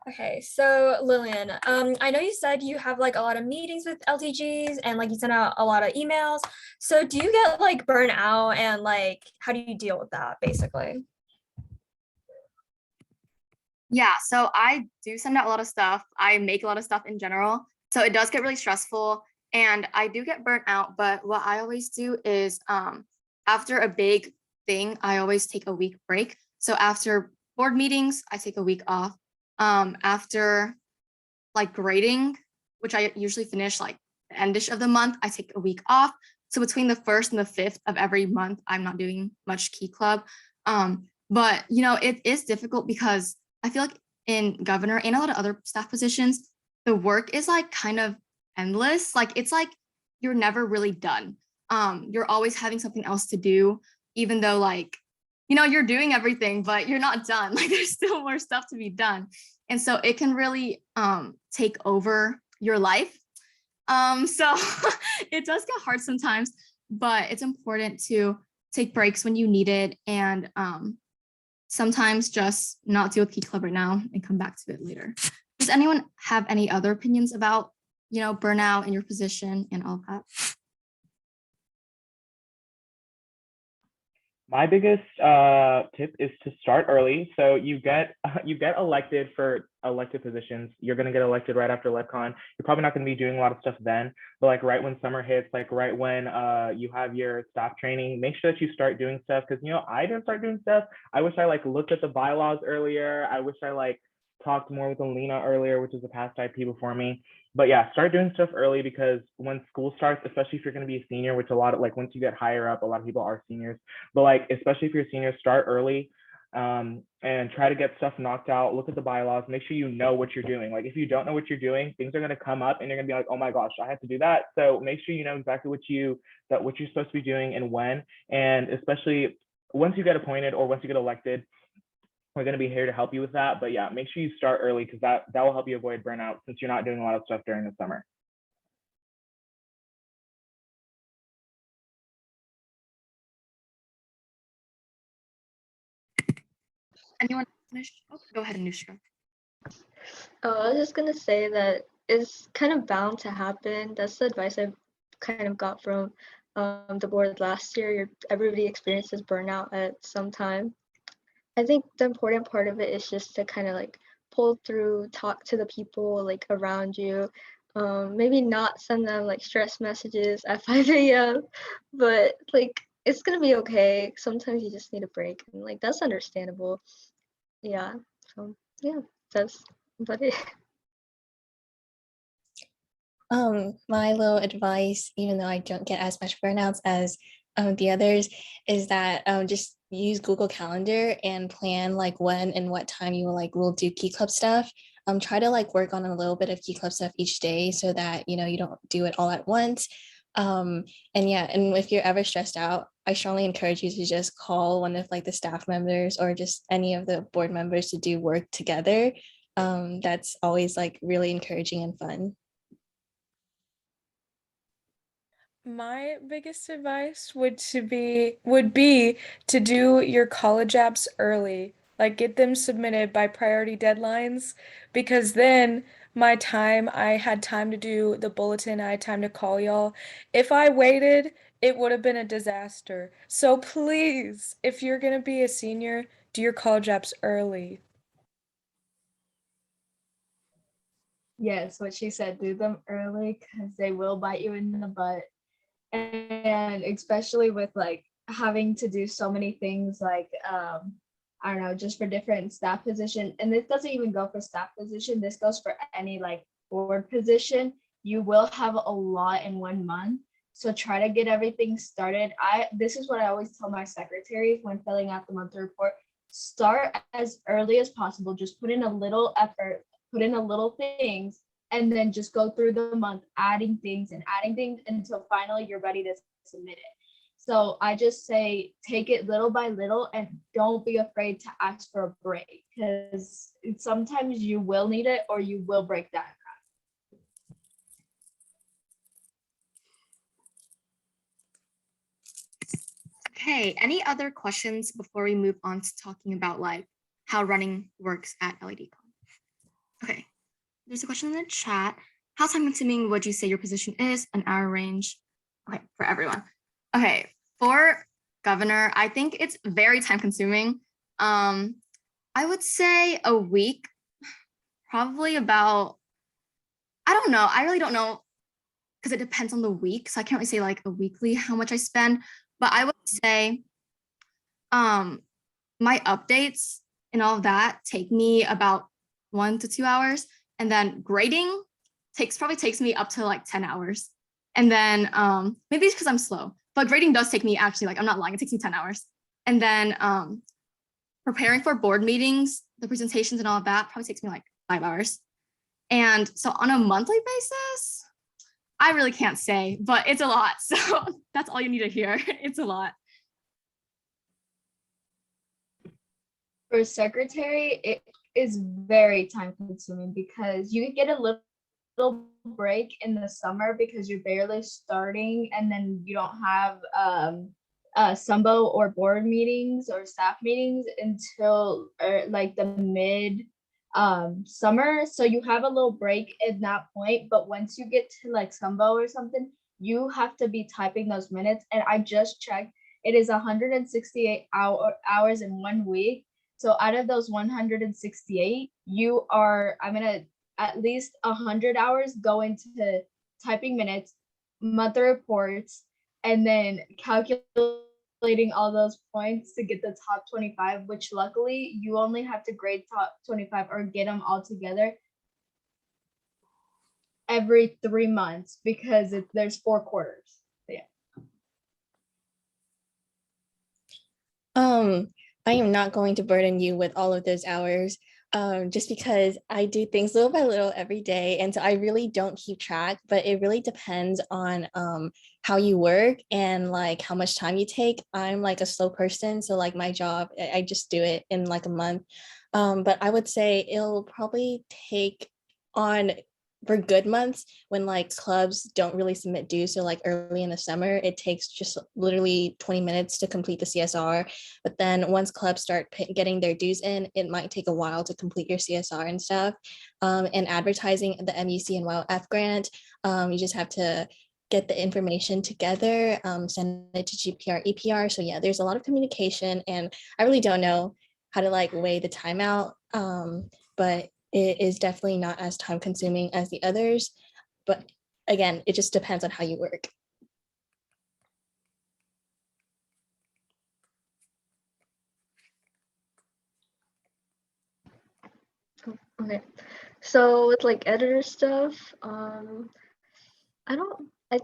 Okay, so Lillian, I know you said you have like a lot of meetings with LTGs and like you send out a lot of emails. So do you get like burnt out and like how do you deal with that basically? Yeah, so I do send out a lot of stuff. I make a lot of stuff in general. So it does get really stressful and I do get burnt out. But what I always do is after a big thing, I always take a week break. So after board meetings, I take a week off. After like grading, which I usually finish like the endish of the month, I take a week off. So between the 1st and the 5th of every month, I'm not doing much Key Club. But you know, it is difficult because I feel like in governor and a lot of other staff positions, the work is like kind of endless. Like it's like you're never really done. You're always having something else to do, even though like, you know, you're doing everything, but you're not done. Like there's still more stuff to be done. And so it can really take over your life. So it does get hard sometimes, but it's important to take breaks when you need it and sometimes just not deal with Key Club right now and come back to it later. Does anyone have any other opinions about, you know, burnout in your position and all that? My biggest tip is to start early. So you get elected for elected positions. You're going to get elected right after LegCon. You're probably not going to be doing a lot of stuff then, but like right when summer hits, like right when you have your staff training, make sure that you start doing stuff. Because you know, I didn't start doing stuff. I wish I like looked at the bylaws earlier. I wish I like talked more with Alina earlier, which is a past IP before me. But yeah, start doing stuff early because when school starts, especially if you're going to be a senior, which a lot of like once you get higher up, a lot of people are seniors, but like especially if you're a senior, start early and try to get stuff knocked out. Look at the bylaws, make sure you know what you're doing. Like if you don't know what you're doing, things are going to come up and you're going to be like, oh my gosh, I have to do that. So make sure you know exactly what you're supposed to be doing and when. And especially once you get appointed or once you get elected, we're going to be here to help you with that. But yeah, make sure you start early because that will help you avoid burnout since you're not doing a lot of stuff during the summer. Anyone finish? Oh, go ahead, Anushka. Oh, I was just gonna say that it's kind of bound to happen. That's the advice I kind of got from the board last year. Everybody experiences burnout at some time. I think the important part of it is just to kind of like pull through, talk to the people like around you. Maybe not send them like stress messages at 5 a.m. But like it's gonna be okay. Sometimes you just need a break, and like that's understandable. Yeah. So yeah, that's about it. My little advice, even though I don't get as much burnouts as the others, is that just use Google Calendar and plan like when and what time you will do Key Club stuff. Try to like work on a little bit of Key Club stuff each day so that you know you don't do it all at once. And yeah, and if you're ever stressed out, I strongly encourage you to just call one of like the staff members or just any of the board members to do work together. That's always like really encouraging and fun. My biggest advice would be to do your college apps early, like get them submitted by priority deadlines, because then I had time to do the bulletin, I had time to call y'all. If I waited, it would have been a disaster. So please, if you're gonna be a senior, do your college apps early. Yes, what she said, do them early because they will bite you in the butt. And especially with like having to do so many things like I don't know, just for different staff position. And this doesn't even go for staff position. This goes for any like board position. You will have a lot in 1 month. So try to get everything started. This is what I always tell my secretaries when filling out the monthly report. Start as early as possible. Just put in a little effort, put in a little things, and then just go through the month adding things until finally you're ready to submit it. So I just say, take it little by little and don't be afraid to ask for a break, because sometimes you will need it or you will break down. Okay, any other questions before we move on to talking about like how running works at LEDcon? Okay, there's a question in the chat. How time consuming would you say your position is? An hour range? Okay, for everyone. Okay, for governor, I think it's very time consuming. I would say a week, probably about, I don't know. I really don't know because it depends on the week. So I can't really say like a weekly how much I spend, but I would say my updates and all of that take me about 1 to 2 hours. And then grading probably takes me up to like 10 hours. And then maybe it's because I'm slow, but grading does take me actually, like I'm not lying, it takes me 10 hours. And then preparing for board meetings, the presentations and all of that probably takes me like 5 hours. And so on a monthly basis, I really can't say, but it's a lot. So that's all you need to hear. It's a lot. For secretary, it is very time consuming because you get a little break in the summer because you're barely starting, and then you don't have Sumbo or board meetings or staff meetings until like the mid summer. So you have a little break at that point, but once you get to like Sumbo or something, you have to be typing those minutes. And I just checked, it is 168 hours in 1 week. So out of those 168, I'm gonna at least 100 hours go into typing minutes, monthly reports, and then calculating all those points to get the top 25, which luckily you only have to grade top 25 or get them all together every 3 months because there's 4 quarters. So yeah. I am not going to burden you with all of those hours, just because I do things little by little every day. And so I really don't keep track, but it really depends on how you work and like how much time you take. I'm like a slow person. So like my job, I just do it in like a month. But I would say it'll probably take on for good months when like clubs don't really submit dues. So like early in the summer, it takes just literally 20 minutes to complete the CSR. But then once clubs start getting their dues in, it might take a while to complete your CSR and stuff. And advertising the MUC and WildF grant, you just have to get the information together, send it to GPR, EPR. So yeah, there's a lot of communication, and I really don't know how to like weigh the time out. But it is definitely not as time consuming as the others. But again, it just depends on how you work. Okay, so with like editor stuff, I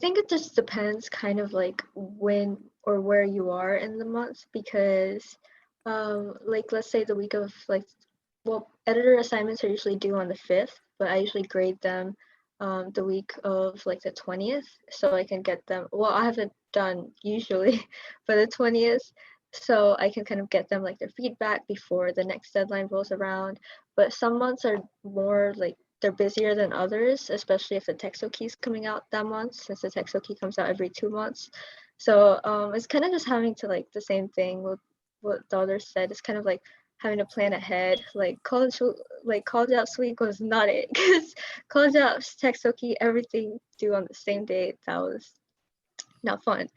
think it just depends kind of like when or where you are in the month, because like let's say the week of like, well, editor assignments are usually due on the 5th, but I usually grade them the week of like the 20th, so I can get them, well, I haven't done usually for the 20th, so I can kind of get them like their feedback before the next deadline rolls around. But some months are more like they're busier than others, especially if the Texo key is coming out that month, since the Texo key comes out every 2 months. So it's kind of just having to like the same thing with what the others said. It's kind of like having to plan ahead. Like college apps week was not it, because college apps, Texo key, everything due on the same day. That was not fun,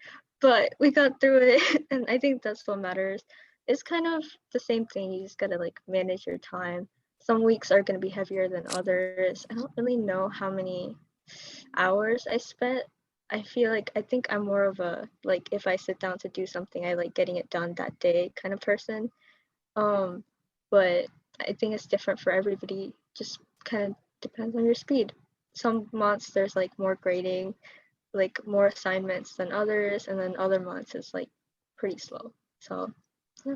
but we got through it, and I think that's what matters. It's kind of the same thing. You just gotta like manage your time. Some weeks are gonna be heavier than others. I don't really know how many hours I spent. I think I'm more of a like, if I sit down to do something, I like getting it done that day kind of person. But I think it's different for everybody. Just kind of depends on your speed. Some months there's like more grading, like more assignments than others, and then other months it's like pretty slow. So yeah.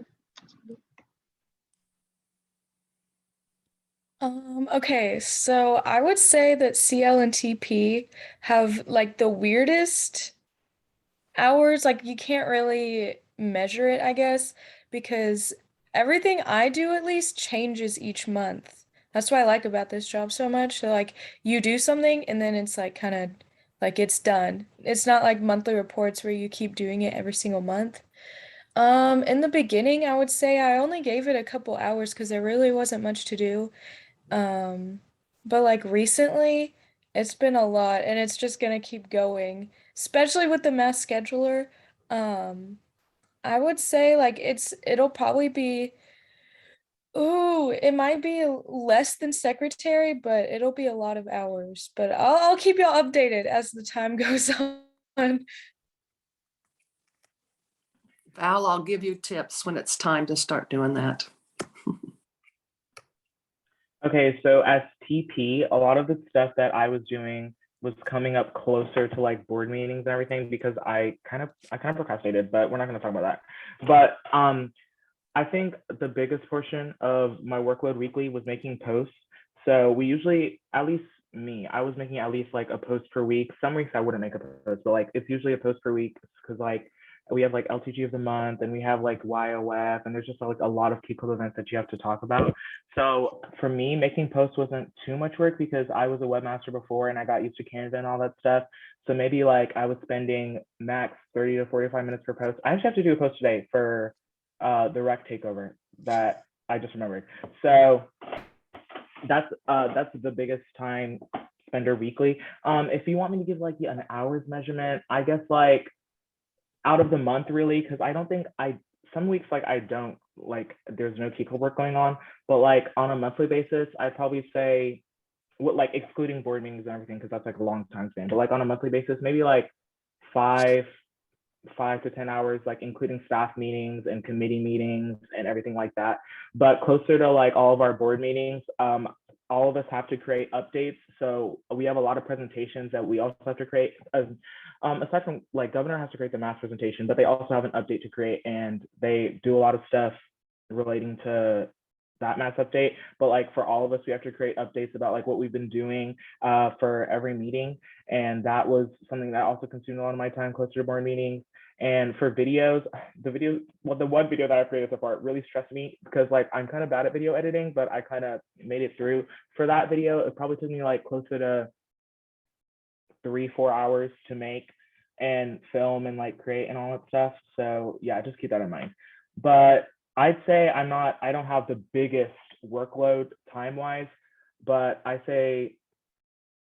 Okay, so I would say that CL and TP have like the weirdest hours. Like you can't really measure it, I guess, because everything I do at least changes each month. That's what I like about this job so much. So like you do something and then it's like kind of like it's done. It's not like monthly reports where you keep doing it every single month. In the beginning, I would say I only gave it a couple hours because there really wasn't much to do. Um, but like recently, it's been a lot and it's just gonna keep going, especially with the mass scheduler. Um, I would say like it'll probably be, ooh, it might be less than secretary, but it'll be a lot of hours. But I'll keep y'all updated as the time goes on. Val, I'll give you tips when it's time to start doing that. Okay, so as TP, a lot of the stuff that I was doing was coming up closer to like board meetings and everything because I kind of procrastinated, but we're not going to talk about that. But I think the biggest portion of my workload weekly was making posts. So we usually, at least me, I was making at least like a post per week. Some weeks I wouldn't make a post, but like it's usually a post per week because like we have like LTG of the month and we have like YOF and there's just like a lot of key club events that you have to talk about. So for me, making posts wasn't too much work because I was a webmaster before and I got used to Canva and all that stuff. So maybe like I was spending max 30 to 45 minutes per post. I actually have to do a post today for the rec takeover that I just remembered. So that's the biggest time spender weekly. If you want me to give like an hours measurement, I guess like out of the month really, because I don't think some weeks like I don't like there's no key club work going on, but like on a monthly basis, I'd probably say what like excluding board meetings and everything, because that's like a long time span, but like on a monthly basis, maybe like 5 to 10 hours, like including staff meetings and committee meetings and everything like that. But closer to like all of our board meetings, all of us have to create updates. So we have a lot of presentations that we also have to create. Aside from like governor has to create the mass presentation, but they also have an update to create and they do a lot of stuff relating to that mass update. But like for all of us, we have to create updates about like what we've been doing for every meeting. And that was something that also consumed a lot of my time closer to board meetings. And for videos, the one video that I created so far really stressed me because like I'm kind of bad at video editing, but I kind of made it through. For that video, it probably took me like closer to 3-4 hours to make and film and like create and all that stuff. So yeah, just keep that in mind. But I'd say I don't have the biggest workload time-wise, but I say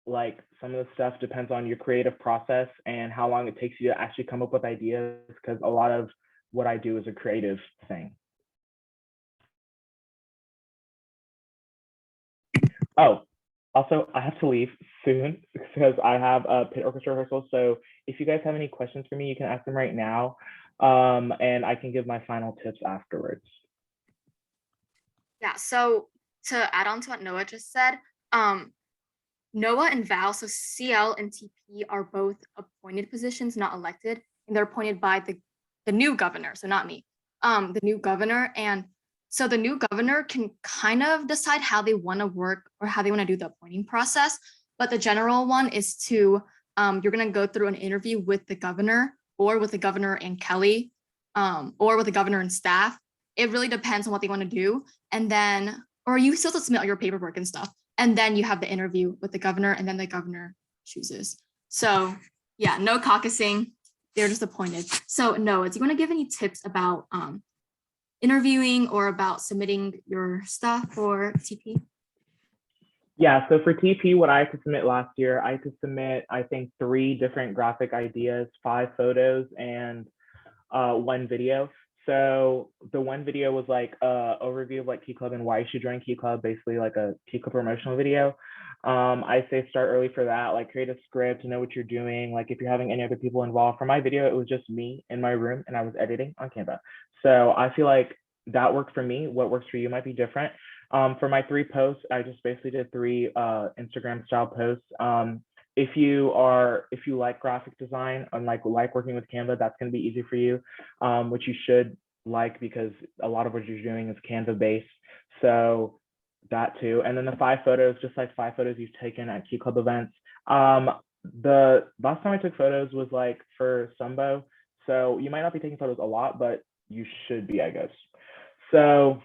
like some of the stuff depends on your creative process and how long it takes you to actually come up with ideas, because a lot of what I do is a creative thing. Oh, also I have to leave soon because I have a pit orchestra rehearsal. So if you guys have any questions for me, you can ask them right now. And I can give my final tips afterwards. Yeah, so to add on to what Noah just said, Noah and Val, so CL and TP are both appointed positions, not elected, and they're appointed by the new governor, so not me, the new governor. And so the new governor can kind of decide how they want to work or how they want to do the appointing process. But the general one is to, you're going to go through an interview with the governor or with the governor and Kelly, or with the governor and staff. It really depends on what they want to do. And then, or you still have to submit all your paperwork and stuff. And then you have the interview with the governor and then the governor chooses. So yeah, no caucusing, they're just appointed. So Noah, do you want to give any tips about interviewing or about submitting your stuff for TP? Yeah, so for TP, what I had to submit last year, I had to submit, I think, 3 different graphic ideas, 5 photos, and 1 video. So the one video was like a overview of like Key Club and why you should join Key Club, basically like a Key Club promotional video. I say start early for that, like create a script, know what you're doing. Like if you're having any other people involved. For my video, it was just me in my room and I was editing on Canva. So I feel like that worked for me. What works for you might be different. For my 3 posts, I just basically did 3 Instagram style posts. If you like graphic design and like working with Canva, that's going to be easy for you, which you should like, because a lot of what you're doing is Canva based. So that too. And then the 5 photos, just like 5 photos you've taken at Key Club events. The last time I took photos was like for Sumbo. So you might not be taking photos a lot, but you should be, I guess. So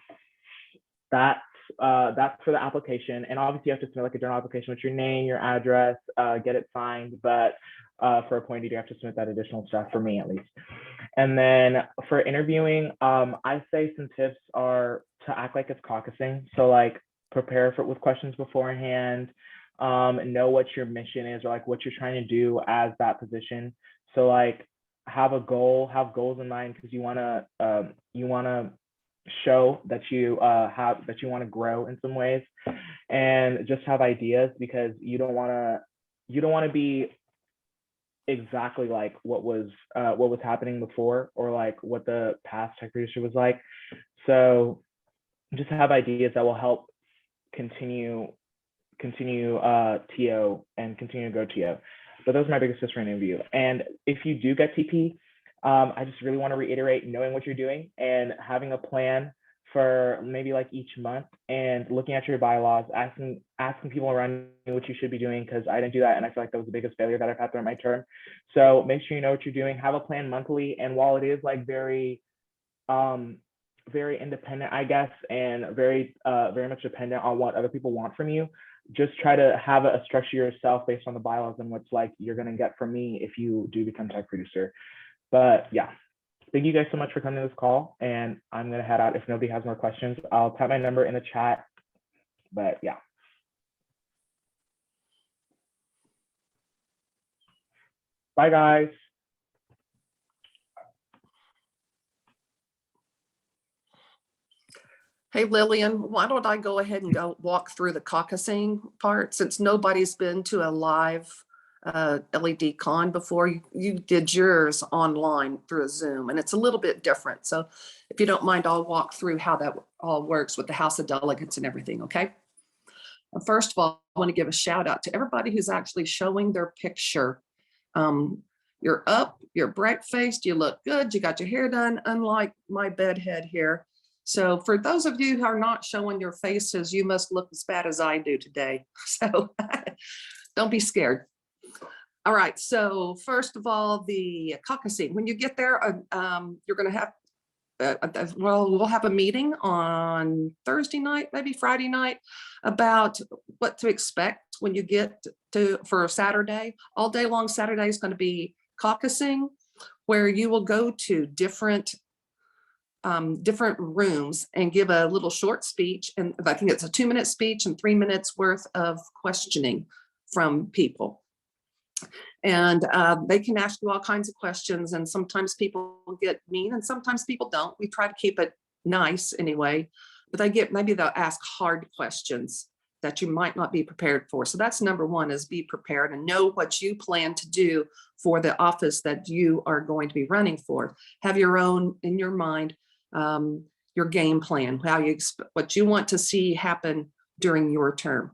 that's for the application. And obviously you have to submit like a journal application with your name, your address, get it signed. But for appointee, you have to submit that additional stuff, for me at least. And then for interviewing, I say some tips are to act like it's caucusing. So like prepare with questions beforehand, know what your mission is, or like what you're trying to do as that position. So like have a goal, have goals in mind, because you want to show that you want to grow in some ways, and just have ideas, because you don't want to be exactly like what was happening before, or like what the past tech producer was like. So just have ideas that will help continue TO and continue to go TO. But those are my biggest tips for an interview. And if you do get TP, I just really want to reiterate knowing what you're doing and having a plan for maybe like each month, and looking at your bylaws, asking people around you what you should be doing, because I didn't do that, and I feel like that was the biggest failure that I've had throughout my term. So make sure you know what you're doing, have a plan monthly, and while it is like very independent, I guess, and very much dependent on what other people want from you, just try to have a structure yourself based on the bylaws and what's like you're going to get from me if you do become tech producer. But yeah, thank you guys so much for coming to this call, and I'm going to head out. If nobody has more questions, I'll type my number in the chat. But yeah. Bye, guys. Hey, Lillian, why don't I go ahead and go walk through the caucusing part, since nobody's been to a live LED con before. You did yours online through a Zoom, and it's a little bit different. So if you don't mind, I'll walk through how that all works with the House of Delegates and everything, okay? First of all, I want to give a shout out to everybody who's actually showing their picture. You're up, you're bright-faced, you look good, you got your hair done, unlike my bedhead here. So for those of you who are not showing your faces, you must look as bad as I do today. So don't be scared. All right, so first of all, the caucusing. When you get there, you're going to have, we'll have a meeting on Thursday night, maybe Friday night, about what to expect when you get for Saturday. All day long Saturday is going to be caucusing, where you will go to different rooms and give a little short speech. And I think it's a 2-minute speech and 3 minutes worth of questioning from people. And they can ask you all kinds of questions, and sometimes people get mean and sometimes people don't. We try to keep it nice anyway, but maybe they'll ask hard questions that you might not be prepared for. So that's number one, is be prepared and know what you plan to do for the office that you are going to be running for. Have your own, in your mind, your game plan, what you want to see happen during your term.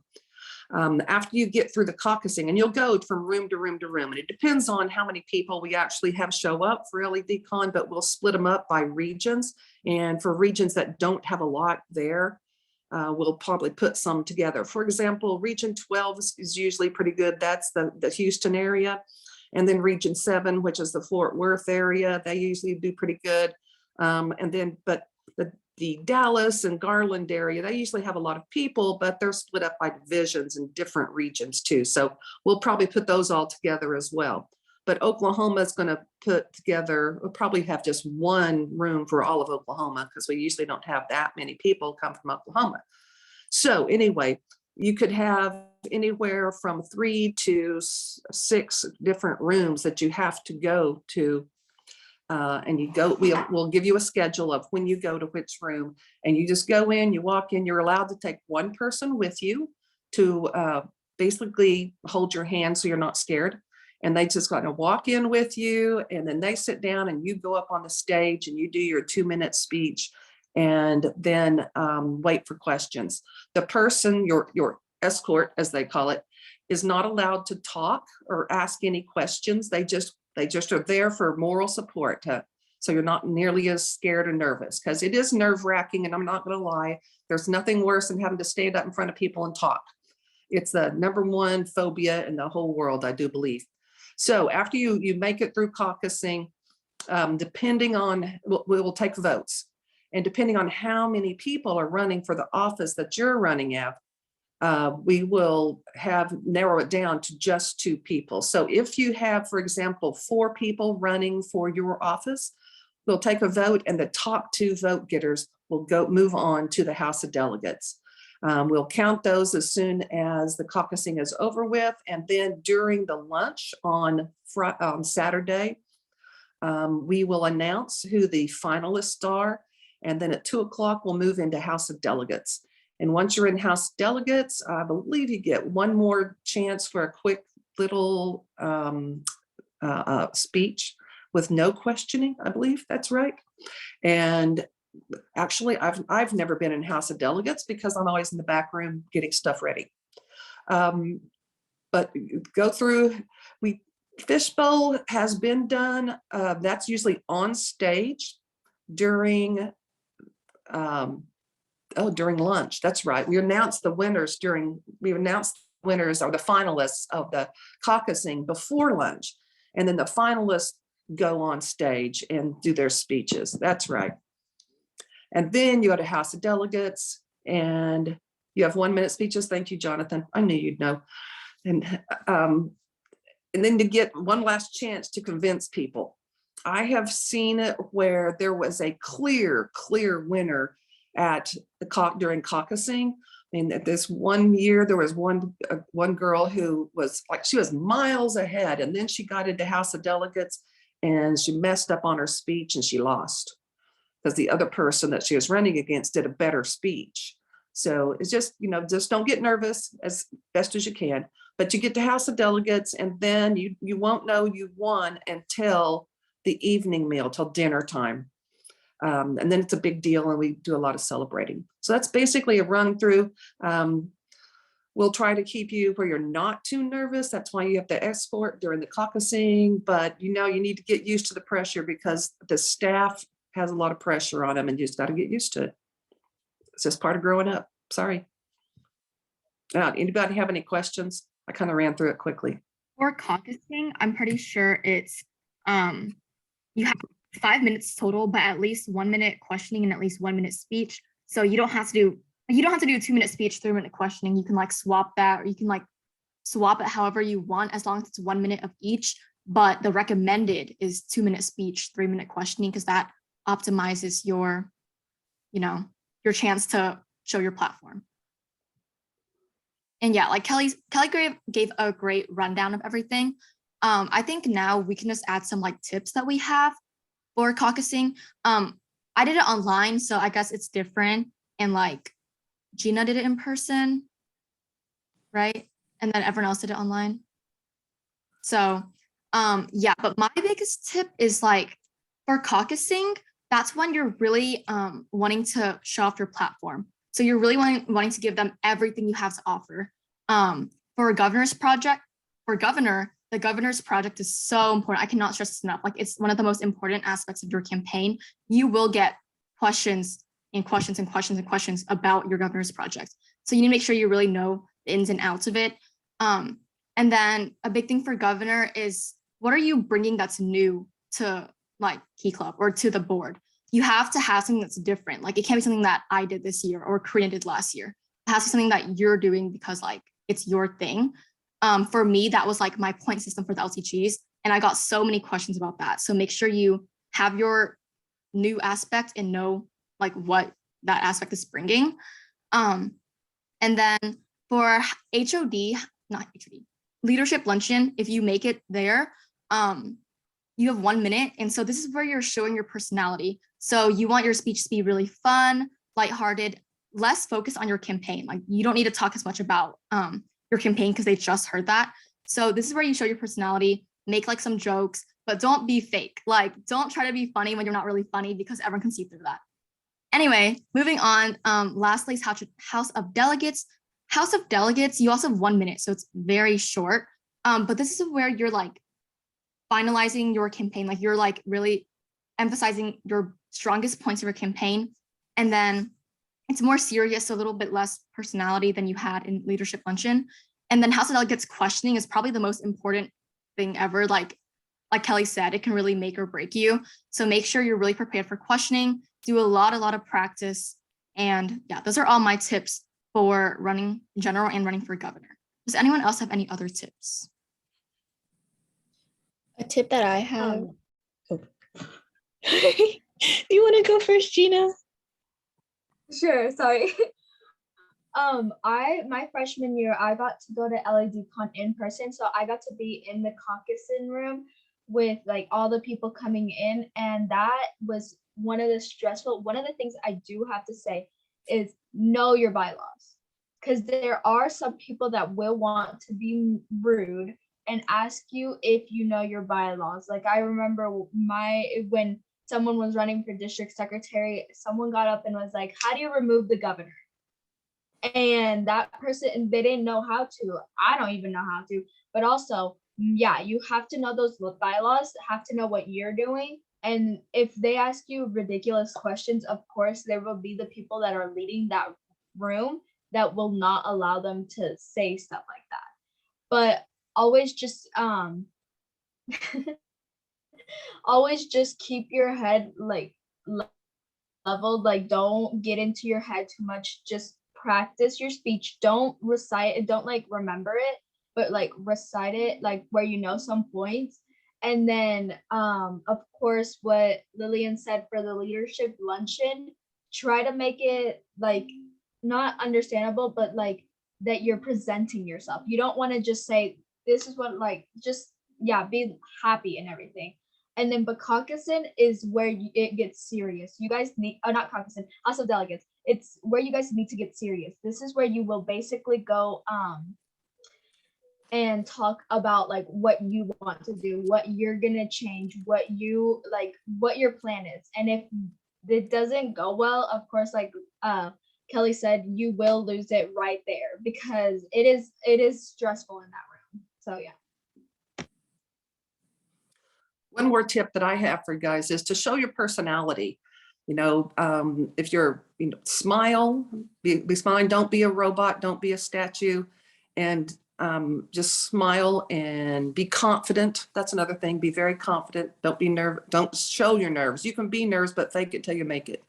After you get through the caucusing, and you'll go from room to room to room, and it depends on how many people we actually have show up for LEDCon, but we'll split them up by regions. And for regions that don't have a lot there, we'll probably put some together. For example, region 12 is usually pretty good. That's the Houston area. And then region 7, which is the Fort Worth area, they usually do pretty good. But the Dallas and Garland area, they usually have a lot of people, but they're split up by divisions in different regions too. So we'll probably put those all together as well. But Oklahoma is going to put together, we'll probably have just one room for all of Oklahoma, because we usually don't have that many people come from Oklahoma. So anyway, you could have anywhere from 3 to 6 different rooms that you have to go to. And you go, we'll give you a schedule of when you go to which room, and you just go in, you walk in, you're allowed to take one person with you to basically hold your hand so you're not scared. And they just got to walk in with you, and then they sit down and you go up on the stage and you do your 2-minute speech. and then wait for questions. The person, your escort, as they call it, is not allowed to talk or ask any questions. They just are there for moral support. So you're not nearly as scared or nervous, because it is nerve-wracking, and I'm not going to lie. There's nothing worse than having to stand up in front of people and talk. It's the #1 phobia in the whole world, I do believe. So after you make it through caucusing, depending on, we will take votes. And depending on how many people are running for the office that you're running at, we will narrow it down to just 2 people. So if you have, for example, 4 people running for your office, we'll take a vote, and the top 2 vote getters will move on to the House of Delegates. We'll count those as soon as the caucusing is over with, and then during the lunch on Saturday, we will announce who the finalists are, and then at 2 o'clock we'll move into House of Delegates. And once you're in House Delegates, I believe you get one more chance for a quick little speech with no questioning. I believe that's right. And actually, I've never been in House of Delegates because I'm always in the back room getting stuff ready. But go through. Fishbowl has been done. That's usually on stage during. During lunch. That's right. We announced the winners or the finalists of the caucusing before lunch. And then the finalists go on stage and do their speeches. That's right. And then you go to House of Delegates and you have 1-minute speeches. Thank you, Jonathan. I knew you'd know. And then to get one last chance to convince people. I have seen it where there was a clear winner at during caucusing. And this one year, there was one girl who was like, she was miles ahead, and then she got into House of Delegates and she messed up on her speech and she lost because the other person that she was running against did a better speech. So it's just, just don't get nervous as best as you can, but you get to House of Delegates, and then you won't know you won until the evening meal, till dinner time. And then it's a big deal, and we do a lot of celebrating. So that's basically a run through. We'll try to keep you where you're not too nervous. That's why you have to escort during the caucusing, but you need to get used to the pressure because the staff has a lot of pressure on them, and you just got to get used to it. It's just part of growing up. Sorry. Anybody have any questions? I kind of ran through it quickly. For caucusing, I'm pretty sure it's you have 5 minutes total, but at least 1 minute questioning and at least 1 minute speech. So you don't have to do a 2-minute speech, 3-minute questioning. You can swap that, or you can swap it however you want, as long as it's 1 minute of each. But the recommended is 2-minute speech, 3-minute questioning, because that optimizes your chance to show your platform. And yeah, Kelly gave a great rundown of everything. I think now we can just add some tips that we have for caucusing. I did it online, so I guess it's different. And Gina did it in person, right? And then everyone else did it online. So yeah, but my biggest tip is for caucusing, that's when you're really wanting to show off your platform. So you're really wanting to give them everything you have to offer. For a governor's project, the governor's project is so important. I cannot stress this enough. It's one of the most important aspects of your campaign. You will get questions and questions and questions and questions about your governor's project. So you need to make sure you really know the ins and outs of it. And then a big thing for governor is, what are you bringing that's new to Key Club or to the board? You have to have something that's different. It can't be something that I did this year or Korean did last year. It has to be something that you're doing because it's your thing. For me, that was my point system for the LTGs, and I got so many questions about that. So make sure you have your new aspect and know what that aspect is bringing. And then for leadership luncheon, if you make it there, you have 1 minute. And so this is where you're showing your personality. So you want your speech to be really fun, lighthearted, less focused on your campaign. You don't need to talk as much about your campaign because they just heard that. So this is where you show your personality, make some jokes, but don't be fake. Don't try to be funny when you're not really funny, because everyone can see through that. Anyway, moving on. Lastly is House of Delegates. House of Delegates, you also have 1 minute, so it's very short. But this is where you're like finalizing your campaign, like you're like really emphasizing your strongest points of your campaign. And then it's more serious, so a little bit less personality than you had in Leadership Luncheon. And then House of Delegates questioning is probably the most important thing ever. Like Kelly said, it can really make or break you. So make sure you're really prepared for questioning, do a lot of practice. And yeah, those are all my tips for running in general and running for governor. Does anyone else have any other tips? A tip that I have. Do you want to go first, Gina? Sure, sorry. My freshman year, I got to go to LADCon in person, so I got to be in the caucusing room with like all the people coming in, and that was one of the things I do have to say is know your bylaws, because there are some people that will want to be rude and ask you if you know your bylaws. Like I remember when someone was running for district secretary, someone got up and was like, how do you remove the governor? And that person, they didn't know how to. I don't even know how to. But also, yeah, you have to know those bylaws, have to know what you're doing. And if they ask you ridiculous questions, of course, there will be the people that are leading that room that will not allow them to say stuff like that. But always just always just keep your head like leveled. Like don't get into your head too much. Just practice your speech. Don't recite it, don't like remember it, but like recite it like where you know some points. And then of course what Lillian said for the leadership luncheon, try to make it like not understandable, but like that you're presenting yourself. You don't want to just say this is what, like, just be happy and everything. And then, but caucusing is where it gets serious. You guys need, not caucusing, House of Delegates. It's where you guys need to get serious. This is where you will basically go and talk about like what you want to do, what you're gonna change, what you like, what your plan is. And if it doesn't go well, of course, like Kelly said, you will lose it right there because it is stressful in that room. So yeah. One more tip that I have for you guys is to show your personality. You know, if you're, smile, be smiling, don't be a robot, don't be a statue, and just smile and be confident. That's another thing. Be very confident. Don't be nervous. Don't show your nerves. You can be nervous, but fake it till you make it.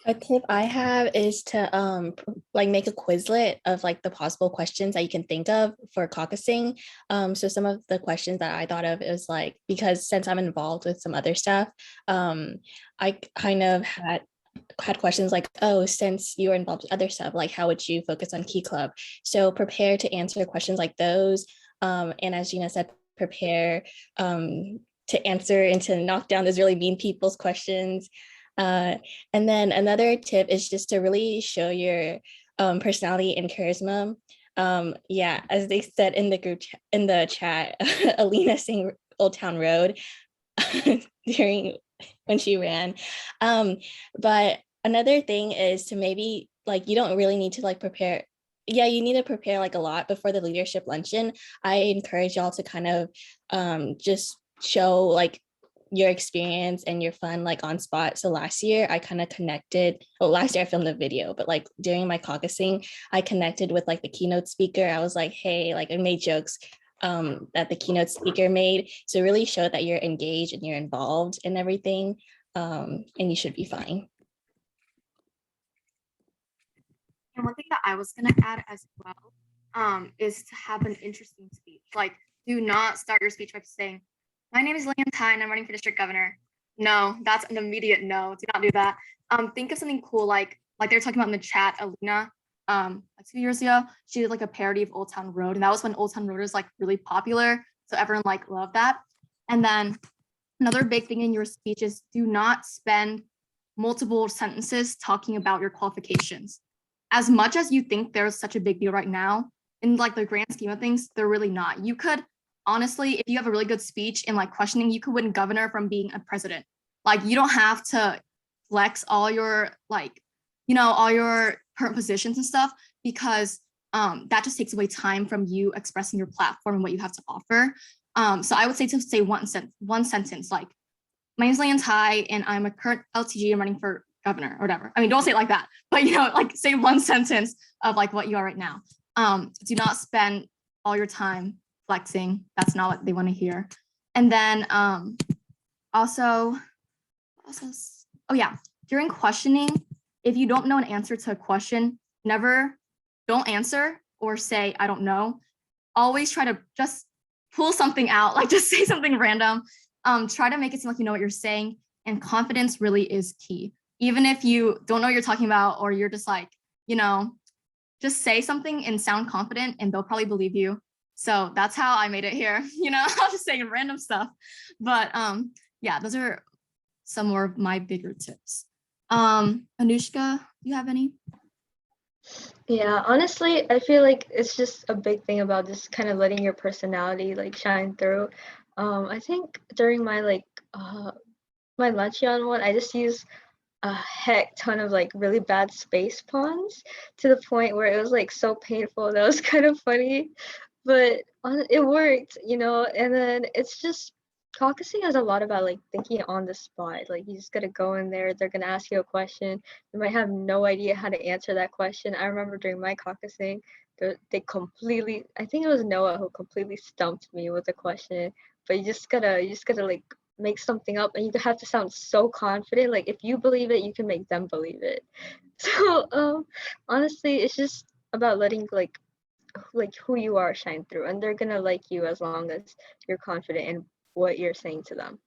A tip I have is to like make a Quizlet of like the possible questions that you can think of for caucusing. So some of the questions that I thought of is like, because since I'm involved with some other stuff, I kind of had questions like, oh, since you're involved with other stuff, like how would you focus on Key Club? So prepare to answer questions like those. And as Gina said, prepare to answer and to knock down those really mean people's questions. And then another tip is just to really show your personality and charisma. Yeah, as they said in the group in the chat, Alina sang Old Town Road during when she ran. But another thing is to maybe like, you don't really need to like prepare. Yeah, you need to prepare like a lot before the leadership luncheon. I encourage y'all to kind of just show like your experience and your fun like on spot. So last year I kind of connected, well, last year I filmed a video, but like during my caucusing, I connected with like the keynote speaker. I was like, hey, like I made jokes that the keynote speaker made. So really show that you're engaged and you're involved in everything, and you should be fine. And one thing that I was gonna add as well is to have an interesting speech. Like, do not start your speech by saying, my name is Lillian Tai and I'm running for district governor. No, that's an immediate no. Do not do that. Think of something cool like they're talking about in the chat. Alina, like 2 years ago, she did like a parody of Old Town Road, and that was when Old Town Road was like really popular, so everyone like loved that. And then another big thing in your speech is do not spend multiple sentences talking about your qualifications. As much as you think there's such a big deal right now, in like the grand scheme of things, they're really not. You could honestly, if you have a really good speech in like questioning, you could win governor from being a president. Like you don't have to flex all your like, all your current positions and stuff, because that just takes away time from you expressing your platform and what you have to offer. So I would say to say one sentence, like, my name's Leanne Tai and I'm a current LTG and running for governor or whatever. I mean, don't say it like that, but like say one sentence of like what you are right now. Do not spend all your time flexing. That's not what they want to hear. And then also, oh yeah, during questioning, if you don't know an answer to a question, don't answer or say, I don't know. Always try to just pull something out, like just say something random. Try to make it seem like you know what you're saying, and confidence really is key. Even if you don't know what you're talking about, or you're just like, just say something and sound confident and they'll probably believe you. So that's how I made it here. I'm just saying random stuff. But yeah, those are some more of my bigger tips. Anushka, do you have any? Yeah, honestly, I feel like it's just a big thing about just kind of letting your personality like shine through. I think during my my luncheon one, I just used a heck ton of like really bad space puns to the point where it was like so painful that was kind of funny, but it worked, and then it's just caucusing is a lot about like thinking on the spot. Like you just gotta go in there, they're gonna ask you a question, you might have no idea how to answer that question. I remember during my caucusing, they completely, I think it was Noah who completely stumped me with a question, but you just gotta like make something up, and you have to sound so confident. Like if you believe it, you can make them believe it. So honestly, it's just about letting like who you are shine through, and they're gonna like you as long as you're confident in what you're saying to them.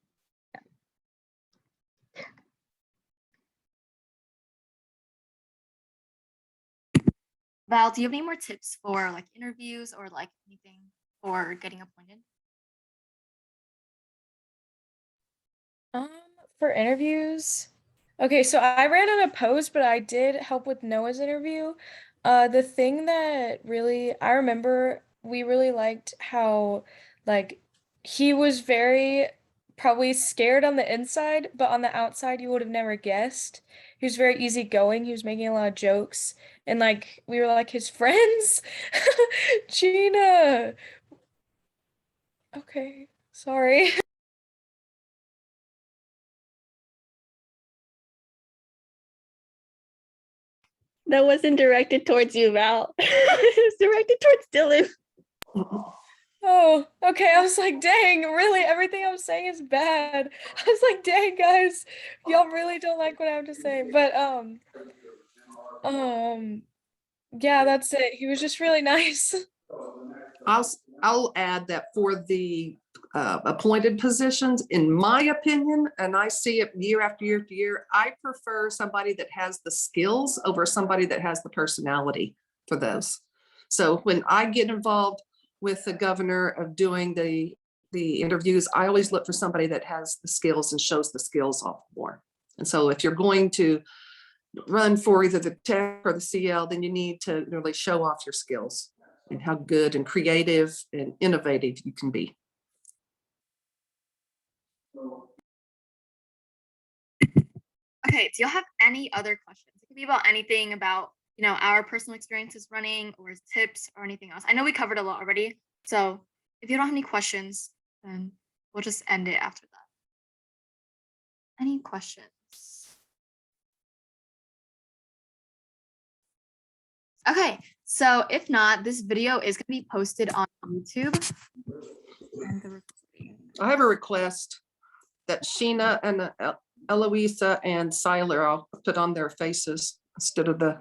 Val, do you have any more tips for like interviews or like anything for getting appointed? For interviews, okay, so I ran unopposed, but I did help with Noah's interview. The thing that really I remember, we really liked how like he was very probably scared on the inside, but on the outside you would have never guessed. He was very easygoing. He was making a lot of jokes, and like we were like his friends. Gina. Okay, sorry. That wasn't directed towards you, Val. It was directed towards Dylan. Oh, okay. I was like, dang, really? Everything I'm saying is bad. I was like, dang, guys, y'all really don't like what I have to say. But yeah, that's it. He was just really nice. I'll add that for the appointed positions, in my opinion, and I see it year after year after year, I prefer somebody that has the skills over somebody that has the personality for those. So when I get involved with the governor of doing the interviews, I always look for somebody that has the skills and shows the skills off more. And so if you're going to run for either the tech or the CL, then you need to really show off your skills and how good and creative and innovative you can be. Okay, do you have any other questions? It could be about anything about, our personal experiences running or tips or anything else. I know we covered a lot already. So if you don't have any questions, then we'll just end it after that. Any questions? Okay, so if not, this video is going to be posted on YouTube. I have a request that Sheena and Eloisa and Siler, I'll put on their faces instead of the